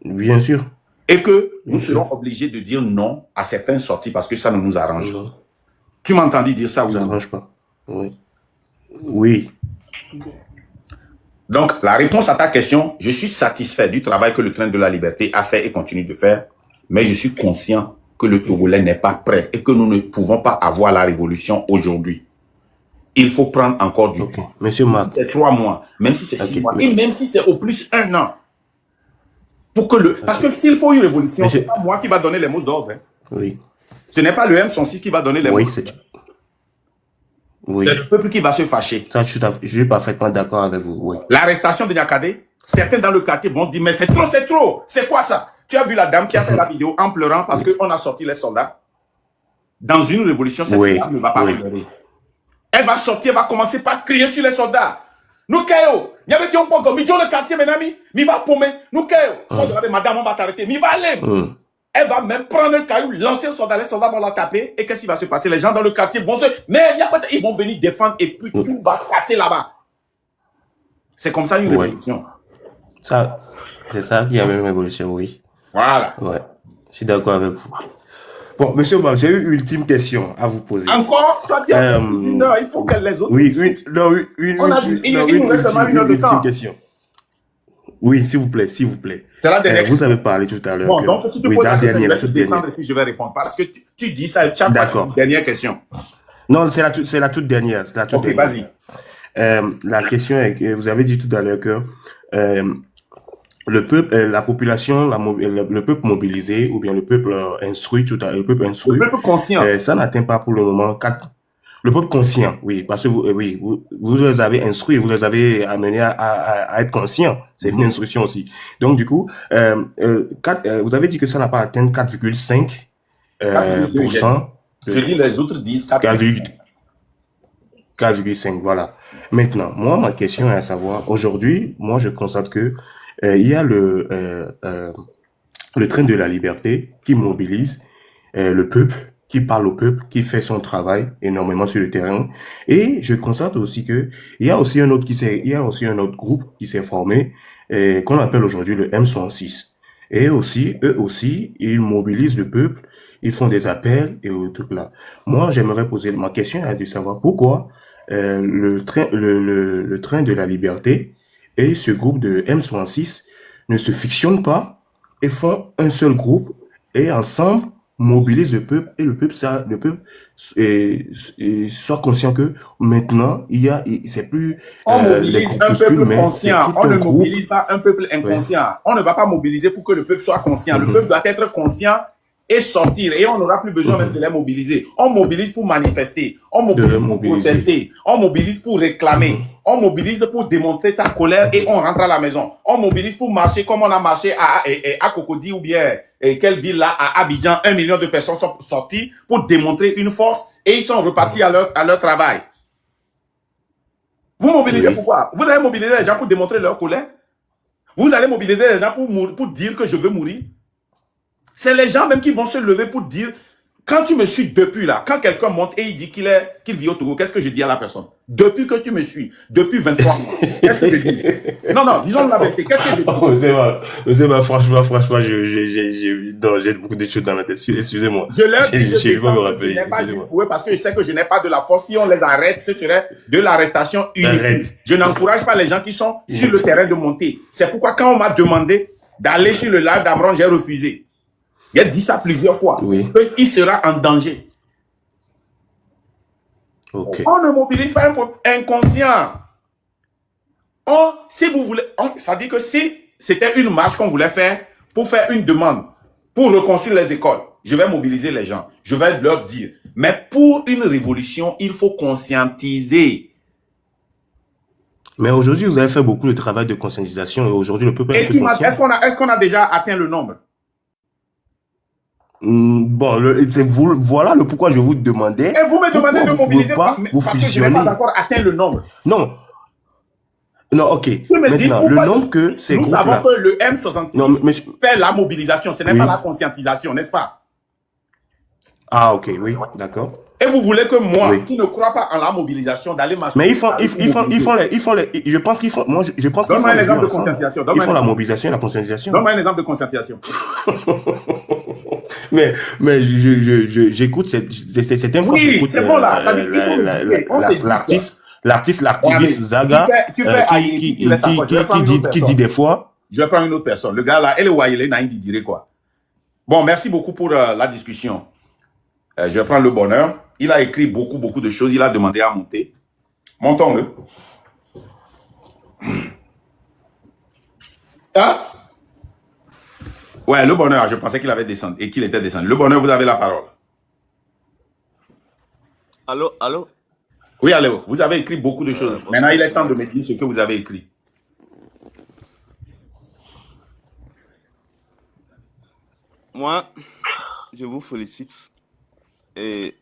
Bien sûr. Et que nous serons obligés de dire non à certaines sorties parce que ça ne nous arrange pas. Tu m'as entendu dire ça, oui ou non? Ça n'arrange pas. Oui. Donc, la réponse à ta question, je suis satisfait du travail que le Train de la Liberté a fait et continue de faire, mais je suis conscient que le Togolais n'est pas prêt et que nous ne pouvons pas avoir la révolution aujourd'hui. Il faut prendre encore du temps. Monsieur Marc. C'est 3 mois, même si c'est 6 mois, et même si c'est au plus 1 an. Pour que parce que s'il faut une révolution, c'est pas moi qui va donner les mots d'ordre. Ce n'est pas le M106 qui va donner les mots d'ordre. C'est le peuple qui va se fâcher. Ça, je suis parfaitement d'accord avec vous. L'arrestation de Niakadé, certains dans le quartier vont dire, mais c'est trop, c'est trop. C'est quoi ça? Tu as vu la dame qui a fait la vidéo en pleurant parce qu'on a sorti les soldats. Dans une révolution, cette dame ne va pas pleurer. Elle va sortir, elle va commencer par crier sur les soldats. Nous, Kéo, il y avait qui ont pas comme, le quartier, mes amis, il va paumer. Nous, Kéo, madame, on va t'arrêter. Il va aller. Elle va même prendre un caillou, lancer un soldat, les soldats vont la taper. Et qu'est-ce qui va se passer? Les gens dans le quartier vont mais ils vont venir défendre et puis tout va casser là-bas. C'est comme ça une révolution. C'est ça qui a une révolution, oui. Voilà. Je suis d'accord avec vous. Bon, monsieur Marc, j'ai une ultime question à vous poser. Encore? Toi, tu as une heure, il faut que les autres... On a dit, il nous reste seulement une heure de temps. Question. Oui, s'il vous plaît. C'est la dernière. Vous avez parlé tout à l'heure. Bon, donc si tu poses la question, je vais te descendre et puis je vais répondre. Parce que tu dis ça, tu as pas une dernière question. Non, c'est la toute dernière. Ok, vas-y. La question est que vous avez dit tout à l'heure que le peuple, la population, le peuple mobilisé ou bien le peuple instruit, le peuple conscient, ça n'atteint pas pour le moment le peuple conscient, oui, parce que vous les avez instruits, vous les avez amenés à être conscients. C'est une instruction aussi. Donc du coup, vous avez dit que ça n'a pas atteint 4,5%. Je dis les autres disent 4,5, voilà. Maintenant, moi, ma question est à savoir, aujourd'hui, moi, je constate que il y a le Train de la Liberté qui mobilise le peuple, qui parle au peuple, qui fait son travail énormément sur le terrain. Et je constate aussi que il y a aussi un autre groupe qui s'est formé, qu'on appelle aujourd'hui le M106. Et aussi, eux aussi, ils mobilisent le peuple, ils font des appels et tout là. Moi, j'aimerais poser ma question est de savoir pourquoi le train de la Liberté et ce groupe de M106 ne se fictionnent pas et font un seul groupe et ensemble mobilisent le peuple et le peuple soit conscient que maintenant c'est plus on mobilise un peuple conscient, on ne mobilise pas un peuple inconscient. On ne va pas mobiliser pour que le peuple soit conscient. Le peuple doit être conscient et sortir, et on n'aura plus besoin même de les mobiliser. On mobilise pour manifester, on mobilise pour protester, on mobilise pour réclamer, on mobilise pour démontrer ta colère et on rentre à la maison. On mobilise pour marcher comme on a marché à Cocody ou bien quelle ville là, à Abidjan, 1 million de personnes sont sorties pour démontrer une force et ils sont repartis à leur travail. Vous mobilisez pourquoi? Vous allez mobiliser les gens pour démontrer leur colère? Vous allez mobiliser les gens pour dire que je veux mourir? C'est les gens même qui vont se lever pour dire Quand tu me suis depuis là, quand quelqu'un monte et il dit qu'il vit au Togo, qu'est-ce que je dis à la personne? Depuis que tu me suis, depuis 23 mois, qu'est-ce que je dis? Non, non, disons la vérité, qu'est-ce que je dis? Oh, franchement, non, j'ai beaucoup de choses dans la tête. Excusez-moi. Je leur dis Je vais me que ce rappeler. n'est pas juste Excusez-moi. pour eux parce que je sais que je n'ai pas de la force. Si on les arrête, ce serait de l'arrestation unique. Arrête. Je n'encourage pas les gens qui sont sur le terrain de monter. C'est pourquoi quand on m'a demandé d'aller sur le lac d'Amron, j'ai refusé. J'ai dit ça plusieurs fois. Oui. Il sera en danger. Ok. On ne mobilise pas un peuple inconscient. Si vous voulez, ça dit que si c'était une marche qu'on voulait faire pour faire une demande, pour reconstruire les écoles, je vais mobiliser les gens. Je vais leur dire. Mais pour une révolution, il faut conscientiser. Mais aujourd'hui, vous avez fait beaucoup de travail de conscientisation et aujourd'hui, le peuple est Et un peu conscient. est-ce qu'on a déjà atteint le nombre? Bon, voilà le pourquoi je vous demandais. Et vous me demandez de mobiliser pas vous parce que je n'ai fusionner. pas encore atteint le nombre. Non. Non, ok. me dis, Maintenant, le pourquoi nombre que ces Nous groupes-là. savons que le M66 Non, mais fait la mobilisation, ce n'est Oui. pas la conscientisation, n'est-ce pas? Ah, ok, oui, d'accord. Et vous voulez que moi, Oui. qui ne crois pas en la mobilisation, d'aller m'assurer. Mais je pense qu'ils font, moi, je pense qu'ils font Donne-moi un les exemple deux de ensemble. conscientisation. Ils Donne-moi font un la exemple. mobilisation et la conscientisation. Donne-moi un exemple de conscientisation. Mais j'écoute certaines fois. Oui, j'écoute, c'est bon là. Ça dit qu'il faut me dire. On s'est dit, l'activiste Regardez, Zaga, tu fais Haïti, tu laisses encore. Je vais prendre une autre qui dit personne. des fois. Je vais prendre une autre personne. Le gars là, elle est Wayele, Naïd, dirait quoi. Bon, merci beaucoup pour la discussion. Je vais prendre le bonheur. Il a écrit beaucoup de choses. Il a demandé à monter. Montons-le. Ah? Ouais, le bonheur, je pensais qu'il avait descendu et qu'il était descendu. Le bonheur, vous avez la parole. Allô, allô? Oui, allez, vous avez écrit beaucoup de choses. bonsoir, Maintenant, il est temps de bonsoir. me dire ce que vous avez écrit. Moi, je vous félicite et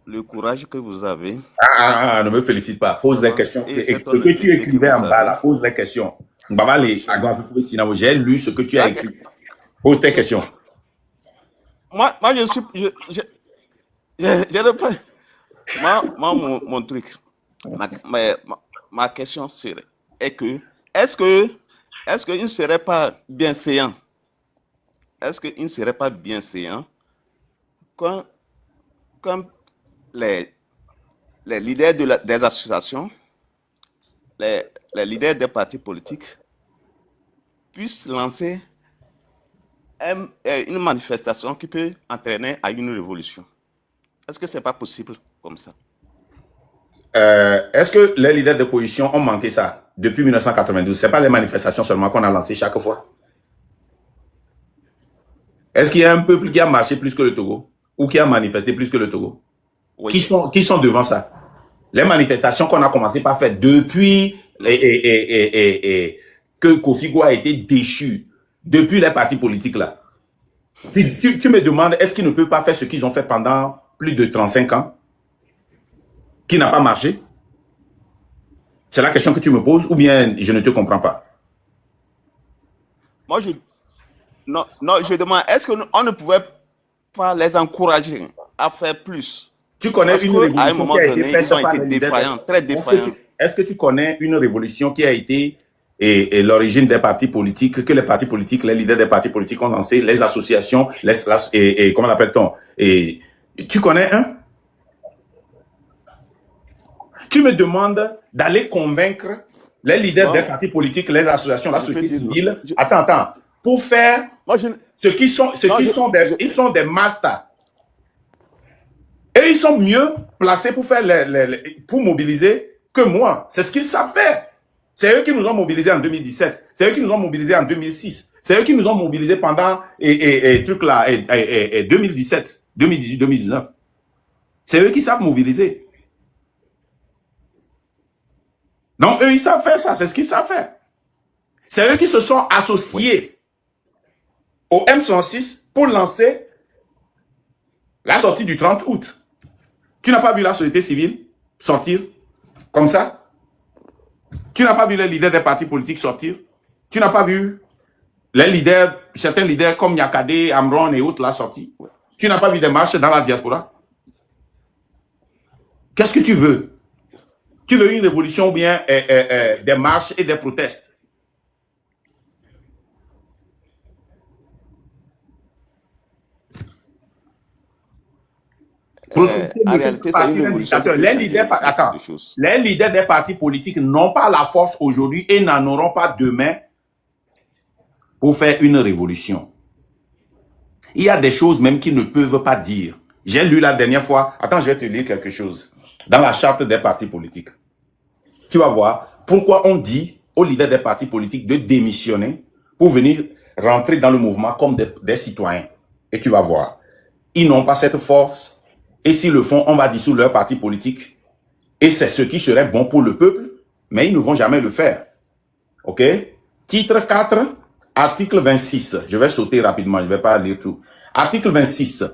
le courage que vous avez Ne me félicite pas. Pose des questions. et Ce cette que tu honnêteté que écrivais en vous bas, avez. là, pose des questions. J'ai lu ce que tu as écrit. Pose tes questions. Moi, je suis. Je ne peux. Mon truc, ma question serait est-ce qu'il ne serait pas bien séant? Est-ce qu'il ne serait pas bien séant quand les leaders des associations, les leaders des partis politiques puissent lancer une manifestation qui peut entraîner à une révolution? Est-ce que ce n'est pas possible comme ça? Est-ce que les leaders d'opposition ont manqué ça depuis 1992? Ce n'est pas les manifestations seulement qu'on a lancées chaque fois. Est-ce qu'il y a un peuple qui a marché plus que le Togo? Ou qui a manifesté plus que le Togo? Oui. Qui sont devant ça? Les manifestations qu'on a commencé par faire depuis que Kofi Gwa a été déchu, depuis les partis politiques là. Tu me demandes, est-ce qu'ils ne peuvent pas faire ce qu'ils ont fait pendant plus de 35 ans? Qui n'a pas marché? C'est la question que tu me poses ou bien je ne te comprends pas? Moi, je demande, est-ce qu'on ne pouvait pas les encourager à faire plus? Tu connais Parce une qu'à un révolution moment qui a été donné, faite ils ont par été les leaders. défaillants, très défaillants. Est-ce que tu connais une révolution qui a été et l'origine des partis politiques, que les partis politiques, les leaders des partis politiques ont lancé, les associations, comment l'appelle-t-on? Et tu connais un? Tu me demandes d'aller convaincre les leaders des partis politiques, les associations, la société civile. Attends. Pour faire ils sont des masters. Et ils sont mieux placés pour faire pour mobiliser que moi. C'est ce qu'ils savent faire. C'est eux qui nous ont mobilisés en 2017. C'est eux qui nous ont mobilisés en 2006. C'est eux qui nous ont mobilisés pendant 2017, 2018, 2019. C'est eux qui savent mobiliser. Donc, eux, ils savent faire ça. C'est ce qu'ils savent faire. C'est eux qui se sont associés au M66 pour lancer la sortie du 30 août. Tu n'as pas vu la société civile sortir comme ça? Tu n'as pas vu les leaders des partis politiques sortir? Tu n'as pas vu les leaders, certains leaders comme Yakade, Amron et autres là sortir? Tu n'as pas vu des marches dans la diaspora? Qu'est-ce que tu veux? Tu veux une révolution ou bien des marches et des protestes? Protester En ne fait réalité, pas c'est partie une d'un révolution qui dictateur. peut Les changer leaders, attends, beaucoup de choses. les leaders des partis politiques n'ont pas la force aujourd'hui et n'en auront pas demain pour faire une révolution. Il y a des choses même qu'ils ne peuvent pas dire. J'ai lu la dernière fois, attends, je vais te lire quelque chose, dans la charte des partis politiques. Tu vas voir pourquoi on dit aux leaders des partis politiques de démissionner pour venir rentrer dans le mouvement comme des citoyens. Et tu vas voir, ils n'ont pas cette force. Et s'ils le font, on va dissoudre leur parti politique. Et c'est ce qui serait bon pour le peuple, mais ils ne vont jamais le faire. OK? Titre 4, article 26. Je vais sauter rapidement, je ne vais pas lire tout. Article 26.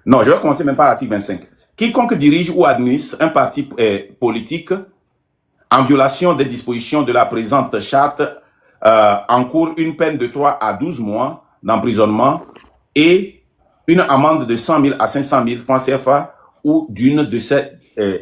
Non, je vais commencer même par l'article 25. Quiconque dirige ou administre un parti politique en violation des dispositions de la présente charte encourt une peine de 3 à 12 mois d'emprisonnement et une amende de 100 000 à 500 000 francs CFA ou d'une de ces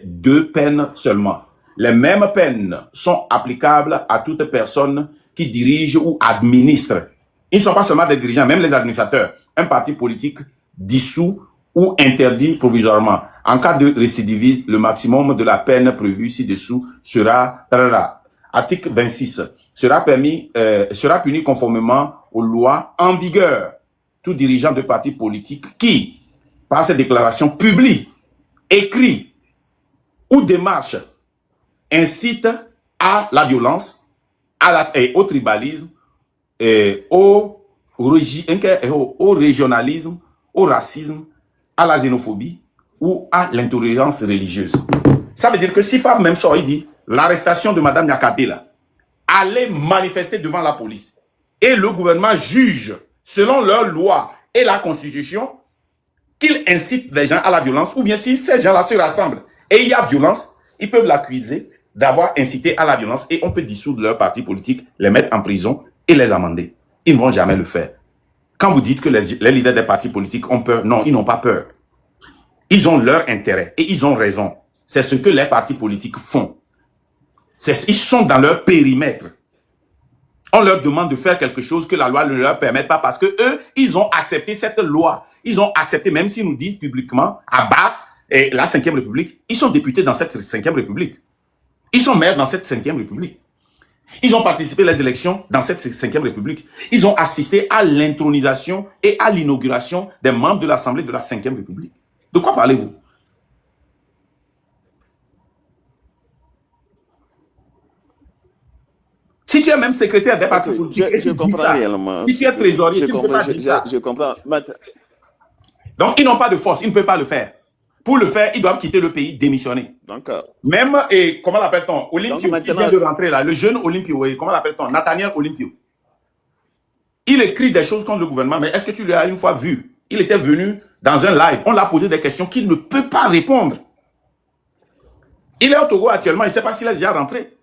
deux peines seulement. Les mêmes peines sont applicables à toute personne qui dirige ou administre. Ils ne sont pas seulement des dirigeants, même les administrateurs. Un parti politique dissous ou interdit provisoirement. En cas de récidivisme, le maximum de la peine prévue ci-dessous sera article 26 sera puni conformément aux lois en vigueur. Tout dirigeant de parti politique qui, par ses déclarations publiques, écrit ou démarche, incite à la violence, au tribalisme, au régionalisme, au racisme, à la xénophobie ou à l'intolérance religieuse. Ça veut dire que si Fab même sort, il dit l'arrestation de Mme Nyakabela, allez manifester devant la police. Et le gouvernement juge, selon leur loi et la constitution, qu'ils incitent les gens à la violence, ou bien si ces gens-là se rassemblent et il y a violence, ils peuvent l'accuser d'avoir incité à la violence et on peut dissoudre leur parti politique, les mettre en prison et les amender. Ils ne vont jamais le faire. Quand vous dites que les leaders des partis politiques ont peur, non, ils n'ont pas peur. Ils ont leur intérêt et ils ont raison. C'est ce que les partis politiques font. Ils sont dans leur périmètre. On leur demande de faire quelque chose que la loi ne leur permet pas parce que eux, ils ont accepté cette loi. Ils ont accepté, même s'ils nous disent publiquement, à bas, la 5e République, ils sont députés dans cette 5e République. Ils sont maires dans cette 5e République. Ils ont participé aux élections dans cette 5e République. Ils ont assisté à l'intronisation et à l'inauguration des membres de l'Assemblée de la 5e République. De quoi parlez-vous? Si tu es même secrétaire des partis politiques et tu dis ça, si tu es trésorier, tu ne peux pas dire ça. Je comprends. Donc, ils n'ont pas de force, ils ne peuvent pas le faire. Pour le faire, ils doivent quitter le pays, démissionner. Donc, même, comment l'appelle-t-on? Olympio, qui vient de rentrer là, le jeune Olympio, comment l'appelle-t-on? Nathaniel Olympio. Il écrit des choses contre le gouvernement, mais est-ce que tu l'as une fois vu? Il était venu dans un live, on l'a posé des questions qu'il ne peut pas répondre. Il est au Togo actuellement, il ne sait pas s'il est déjà rentré.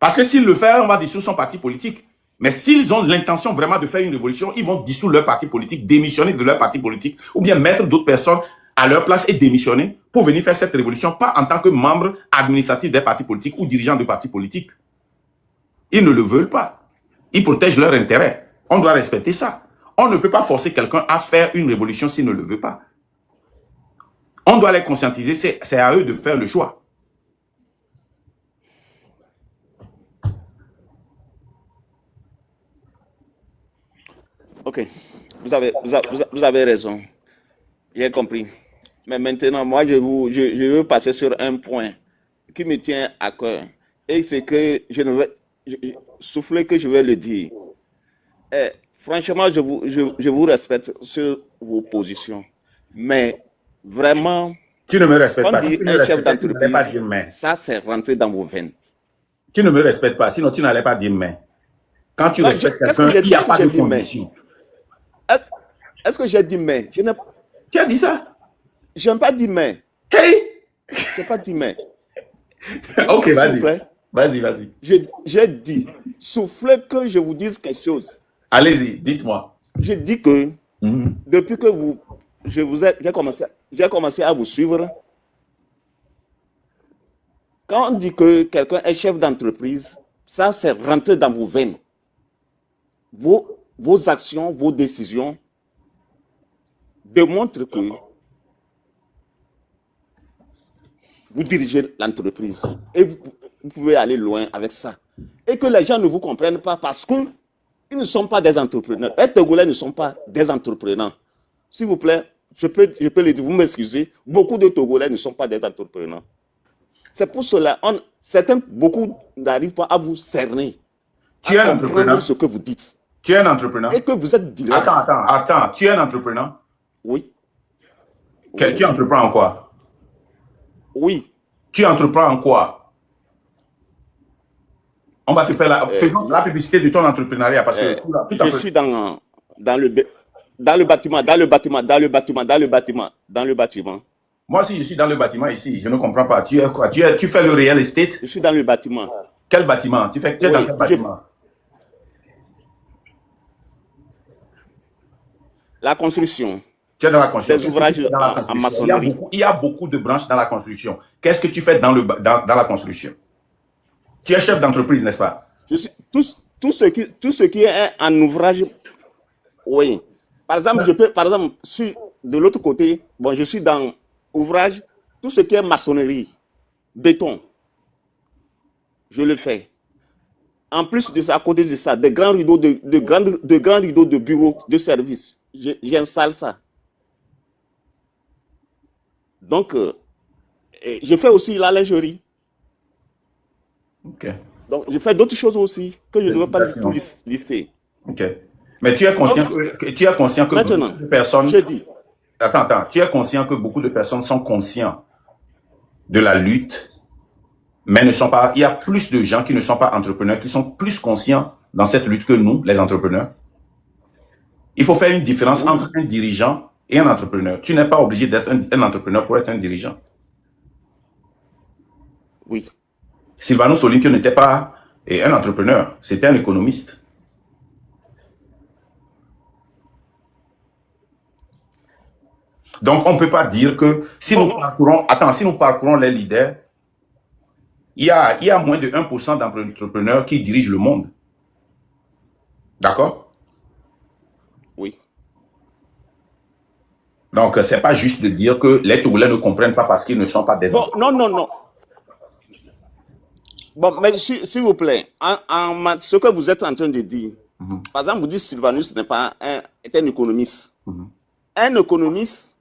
Parce que s'il le fait, on va dissoudre son parti politique. Mais s'ils ont l'intention vraiment de faire une révolution, ils vont dissoudre leur parti politique, démissionner de leur parti politique, ou bien mettre d'autres personnes à leur place et démissionner pour venir faire cette révolution, pas en tant que membre administratif des partis politiques ou dirigeant de partis politiques. Ils ne le veulent pas. Ils protègent leur intérêt. On doit respecter ça. On ne peut pas forcer quelqu'un à faire une révolution s'il ne le veut pas. On doit les conscientiser, c'est à eux de faire le choix. ok, vous avez raison. J'ai compris. Mais maintenant, moi, je veux passer sur un point qui me tient à cœur. Et c'est que je ne vais souffler que je vais le dire. Franchement, je vous respecte sur vos positions. Mais vraiment, tu ne me respectes pas. Si un chef d'entreprise, ça c'est rentré dans vos veines. Tu ne me respectes pas, sinon tu n'allais pas dire mais. Quand tu respectes quelqu'un, il n'y a pas de condition. Est-ce que j'ai dit mais? Tu as dit ça? Je n'ai pas dit mais. Hey! Je n'ai pas dit mais. Ok, vas-y. Vas-y. J'ai dit, soufflez que je vous dise quelque chose. Allez-y, dites-moi. Je dis que Depuis que j'ai commencé à vous suivre, quand on dit que quelqu'un est chef d'entreprise, ça c'est rentrer dans vos veines. Vos actions, vos décisions démontrent que vous dirigez l'entreprise et vous pouvez aller loin avec ça. Et que les gens ne vous comprennent pas parce qu'ils ne sont pas des entrepreneurs. Les Togolais ne sont pas des entrepreneurs. S'il vous plaît, je peux le dire, vous m'excusez, beaucoup de Togolais ne sont pas des entrepreneurs. C'est pour cela, beaucoup n'arrivent pas à vous cerner, Tu es à un comprendre entrepreneur. ce que vous dites. Tu es un entrepreneur. Et que vous êtes direct. Attends. Tu es un entrepreneur. Oui. Tu entreprends en quoi? Oui. Tu entreprends en quoi? On va te faire faisons la publicité de ton entrepreneuriat parce que je suis dans le bâtiment. Moi aussi, je suis dans le bâtiment ici. Je ne comprends pas. Tu es quoi? Tu fais le real estate? Je suis dans le bâtiment. Quel bâtiment? Tu es dans quel bâtiment? La construction. Tu es dans la construction. Des ouvrages en maçonnerie. Il y a beaucoup de branches dans la construction. Qu'est-ce que tu fais dans la construction? Tu es chef d'entreprise, n'est-ce pas? Tout ce qui est en ouvrage, oui. Par exemple, de l'autre côté, je suis dans ouvrage, tout ce qui est maçonnerie, béton, je le fais. En plus de ça, à côté de ça, de grands rideaux de bureaux, de services, j'installe ça. Donc, je fais aussi la lingerie. Ok. Donc, je fais d'autres choses aussi que je ne devrais pas tout lister. Ok. Mais tu es conscient que maintenant, beaucoup de personnes... je dis... Attends. Tu es conscient que beaucoup de personnes sont conscients de la lutte, mais ne sont pas... Il y a plus de gens qui ne sont pas entrepreneurs, qui sont plus conscients dans cette lutte que nous, les entrepreneurs. Il faut faire une différence entre un dirigeant et un entrepreneur. Tu n'es pas obligé d'être un entrepreneur pour être un dirigeant. Oui. Sylvanus Olympio n'était pas un entrepreneur, c'était un économiste. Donc, on ne peut pas dire que si nous parcourons les leaders, il y a moins de 1% d'entrepreneurs qui dirigent le monde. D'accord? Oui. Donc, ce n'est pas juste de dire que les Togolais ne comprennent pas parce qu'ils ne sont pas des entrepreneurs. Non. Bon, mais s'il vous plaît, ce que vous êtes en train de dire, par exemple, vous dites Sylvanus n'est pas est un économiste. Un économiste,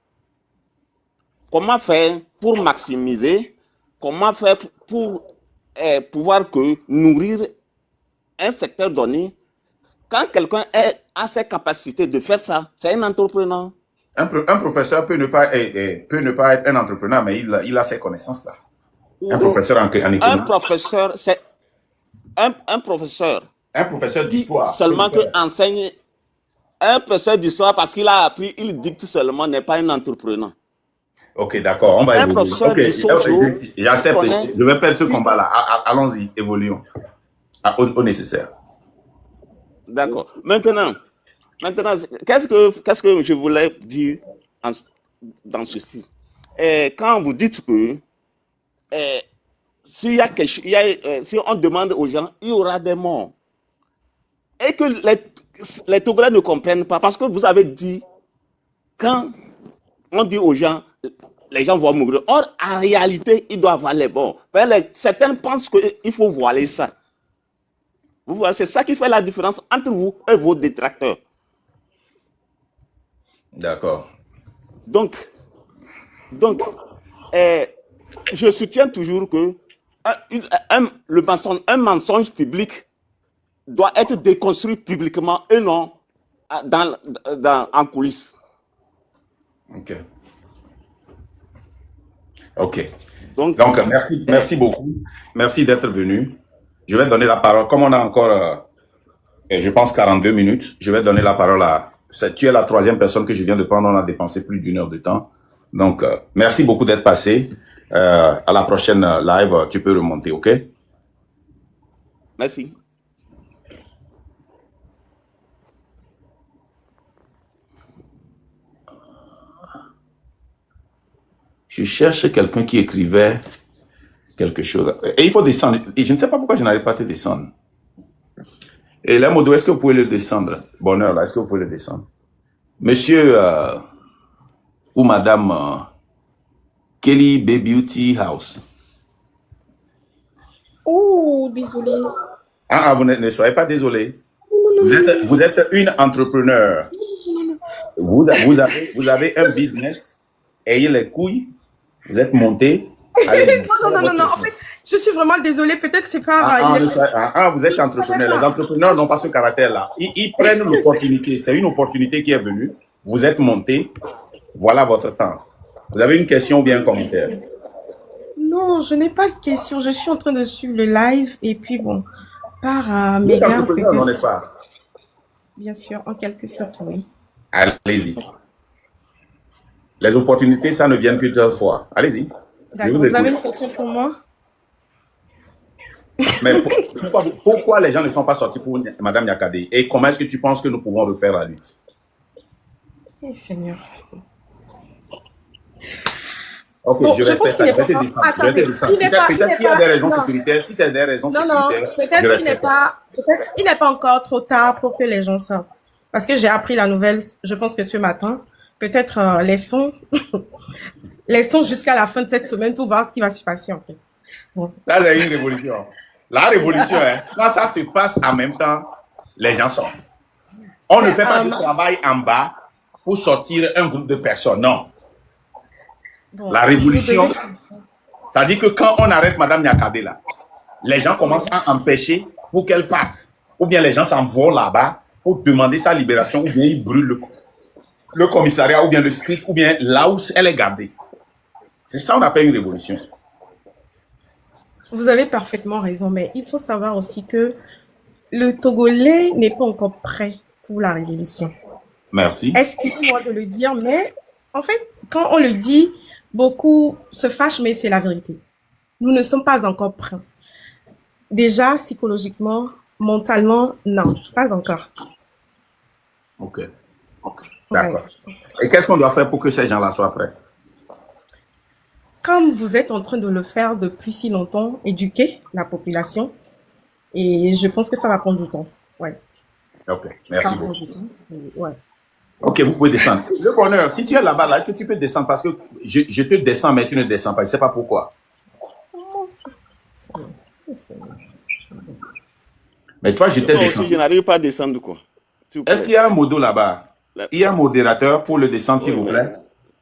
comment faire pour maximiser, comment faire pour pouvoir nourrir un secteur donné? Quand quelqu'un a ses capacités de faire ça, c'est un entrepreneur. Un professeur peut ne pas être un entrepreneur, mais il a ces connaissances-là. Un professeur en économie. Un professeur d'histoire. Seulement que enseigne. Un professeur d'histoire, parce qu'il a appris, il dicte seulement, n'est pas un entrepreneur. Ok, d'accord, on va évoluer. Un professeur d'histoire, j'accepte, je vais perdre ce combat-là. Allons-y, évoluons au nécessaire. D'accord. Maintenant, qu'est-ce que je voulais dire dans ceci? Quand vous dites que si on demande aux gens, il y aura des morts. Et que les Togolais ne comprennent pas, parce que vous avez dit, quand on dit aux gens, les gens vont mourir. Or, en réalité, il doit avoir les morts. Certains pensent qu'il faut voiler ça. Vous voyez, c'est ça qui fait la différence entre vous et vos détracteurs. D'accord. Donc, je soutiens toujours que un mensonge public doit être déconstruit publiquement et non en coulisses. Ok. Donc merci beaucoup. Merci d'être venu. Je vais donner la parole. Comme on a encore, je pense, 42 minutes, je vais donner la parole à... Tu es la troisième personne que je viens de prendre. On a dépensé plus d'1 heure de temps. Donc, merci beaucoup d'être passé. À la prochaine live, tu peux remonter, ok? Merci. Je cherche quelqu'un qui écrivait quelque chose. Et il faut descendre. Et je ne sais pas pourquoi je n'arrive pas à te descendre. Et là, Modo, est-ce que vous pouvez le descendre? Bonheur, là, est-ce que vous pouvez le descendre? Monsieur ou Madame Kelly Bay Beauty House. Oh, désolé. Vous ne soyez pas désolé. Non, Vous êtes une entrepreneur. Vous avez un business. Ayez les couilles. Vous êtes monté. Allez, non. En fait, je suis vraiment désolée. Peut-être c'est pas. Vous êtes entrepreneur. Les entrepreneurs n'ont pas ce caractère-là. Ils prennent l'opportunité. C'est une opportunité qui est venue. Vous êtes monté. Voilà votre temps. Vous avez une question ou bien un commentaire? Non, je n'ai pas de question. Je suis en train de suivre le live et puis bon, par Vous êtes mégarde entrepreneur, non, peut-être. n'est-ce pas? Bien sûr, en quelque sorte, oui. Allez-y. Les opportunités, ça ne vient plus de fois. Allez-y. Je D'accord. vous Vous avez écoute. une question pour moi? Mais pourquoi les gens ne sont pas sortis pour Madame Yakadé? Et comment est-ce que tu penses que nous pouvons refaire la lutte? Eh, Seigneur. Ok, Bon, je je pense respecte. qu'il Je n'est vais te pas. descendre. Je vais te Attendez, descendre. il n'est pas. Peut-être qu'il y a des raisons Non, sécuritaires. Si c'est des raisons non. sécuritaires, je Peut-être qu'il n'est respecte. pas. Peut-être il n'est pas encore trop tard pour que les gens sortent. Parce que j'ai appris la nouvelle, je pense que ce matin. Peut-être laissons jusqu'à la fin de cette semaine pour voir ce qui va se passer en fait. Bon. Ça, c'est une révolution. La révolution, quand ça se passe en même temps, les gens sortent. On ne fait pas de travail en bas pour sortir un groupe de personnes. Non. Bon, La révolution, ça dit que quand on arrête Madame Yakadé là, les gens commencent à empêcher pour qu'elle parte. Ou bien les gens s'en vont là-bas pour demander sa libération, ou bien ils brûlent le commissariat, ou bien le script, ou bien là où elle est gardée. C'est ça qu'on appelle une révolution. Vous avez parfaitement raison, mais il faut savoir aussi que le Togolais n'est pas encore prêt pour la révolution. Merci. Excusez-moi de le dire, mais en fait, quand on le dit, beaucoup se fâchent, mais c'est la vérité. Nous ne sommes pas encore prêts. Déjà, psychologiquement, mentalement, non, pas encore. Ok. D'accord. Et qu'est-ce qu'on doit faire pour que ces gens-là soient prêts? Comme vous êtes en train de le faire depuis si longtemps, éduquer la population, et je pense que ça va prendre du temps. Ouais. Ok, Ça merci va beaucoup. prendre du temps. Ouais. Ok, vous pouvez descendre. Le bonheur, si tu es là-bas, là, est-ce que tu peux descendre parce que je te descends, mais tu ne descends pas. Je ne sais pas pourquoi. Mais toi, je t'ai Moi aussi, descendu. je n'arrive pas à descendre, quoi. S'il vous Est-ce plaît. qu'il y a un modo là-bas? Là- Il y a un modérateur pour le descendre, s'il Oui, vous mais plaît.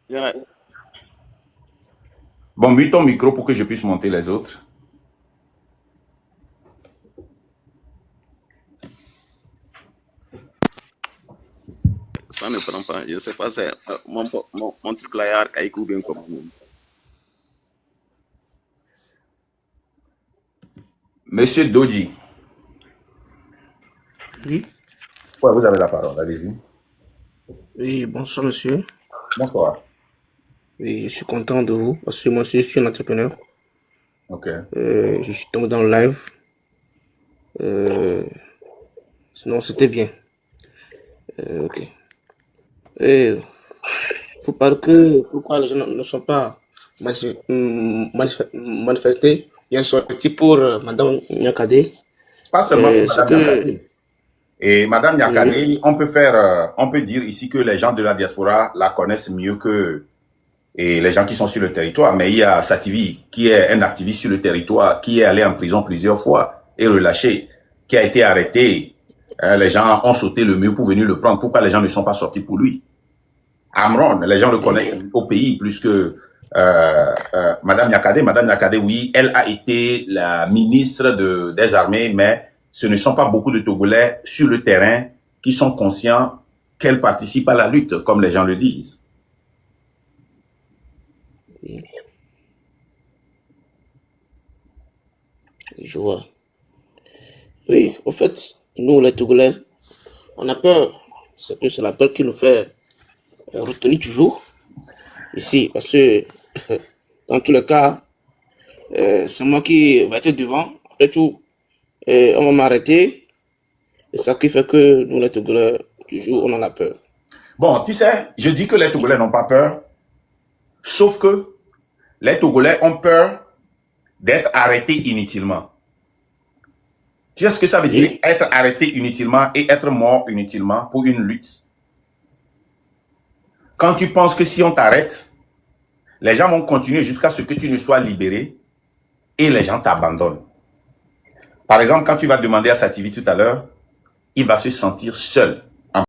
il y en a- Bon, mute ton micro pour que je puisse monter les autres. Ça ne prend pas. Je ne sais pas, c'est mon truc là est archaïque ou bien comment. Monsieur Doji. Oui, Ouais, vous avez la parole, allez-y. oui, bonsoir monsieur. Bonsoir. Oui, je suis content de vous parce que moi aussi je suis un entrepreneur. Ok. Je suis tombé dans le live. Sinon c'était bien. Ok. Et faut parler que pourquoi les gens ne sont pas manifestés. Il y a une sortie pour Madame Nyakadé. Pas seulement pour C'est Madame que Yakadé. Et Madame oui, Yakadé, on peut dire ici que les gens de la diaspora la connaissent mieux que et les gens qui sont sur le territoire. Mais il y a Sativi, qui est un activiste sur le territoire, qui est allé en prison plusieurs fois et relâché, qui a été arrêté. Les gens ont sauté le mur pour venir le prendre. Pourquoi les gens ne sont pas sortis pour lui? Amron, les gens le connaissent au pays plus que Madame Yakadé. Madame Yakadé, oui, elle a été la ministre des armées, mais ce ne sont pas beaucoup de Togolais sur le terrain qui sont conscients qu'elle participe à la lutte, comme les gens le disent. je vois. Oui, en fait, nous les Togolais, on a peur. C'est la peur qui nous fait retenir toujours ici. Parce que dans tous les cas, c'est moi qui vais être devant. Après tout, on va m'arrêter. C'est ça qui fait que nous les Togolais, toujours, on en a peur. Bon, tu sais, je dis que les Togolais n'ont pas peur, sauf que Les Togolais ont peur d'être arrêtés inutilement. Tu sais ce que ça veut dire, être arrêté inutilement et être mort inutilement pour une lutte? Quand tu penses que si on t'arrête, les gens vont continuer jusqu'à ce que tu ne sois libéré et les gens t'abandonnent. Par exemple, quand tu vas demander à Sativi tout à l'heure, il va se sentir seul.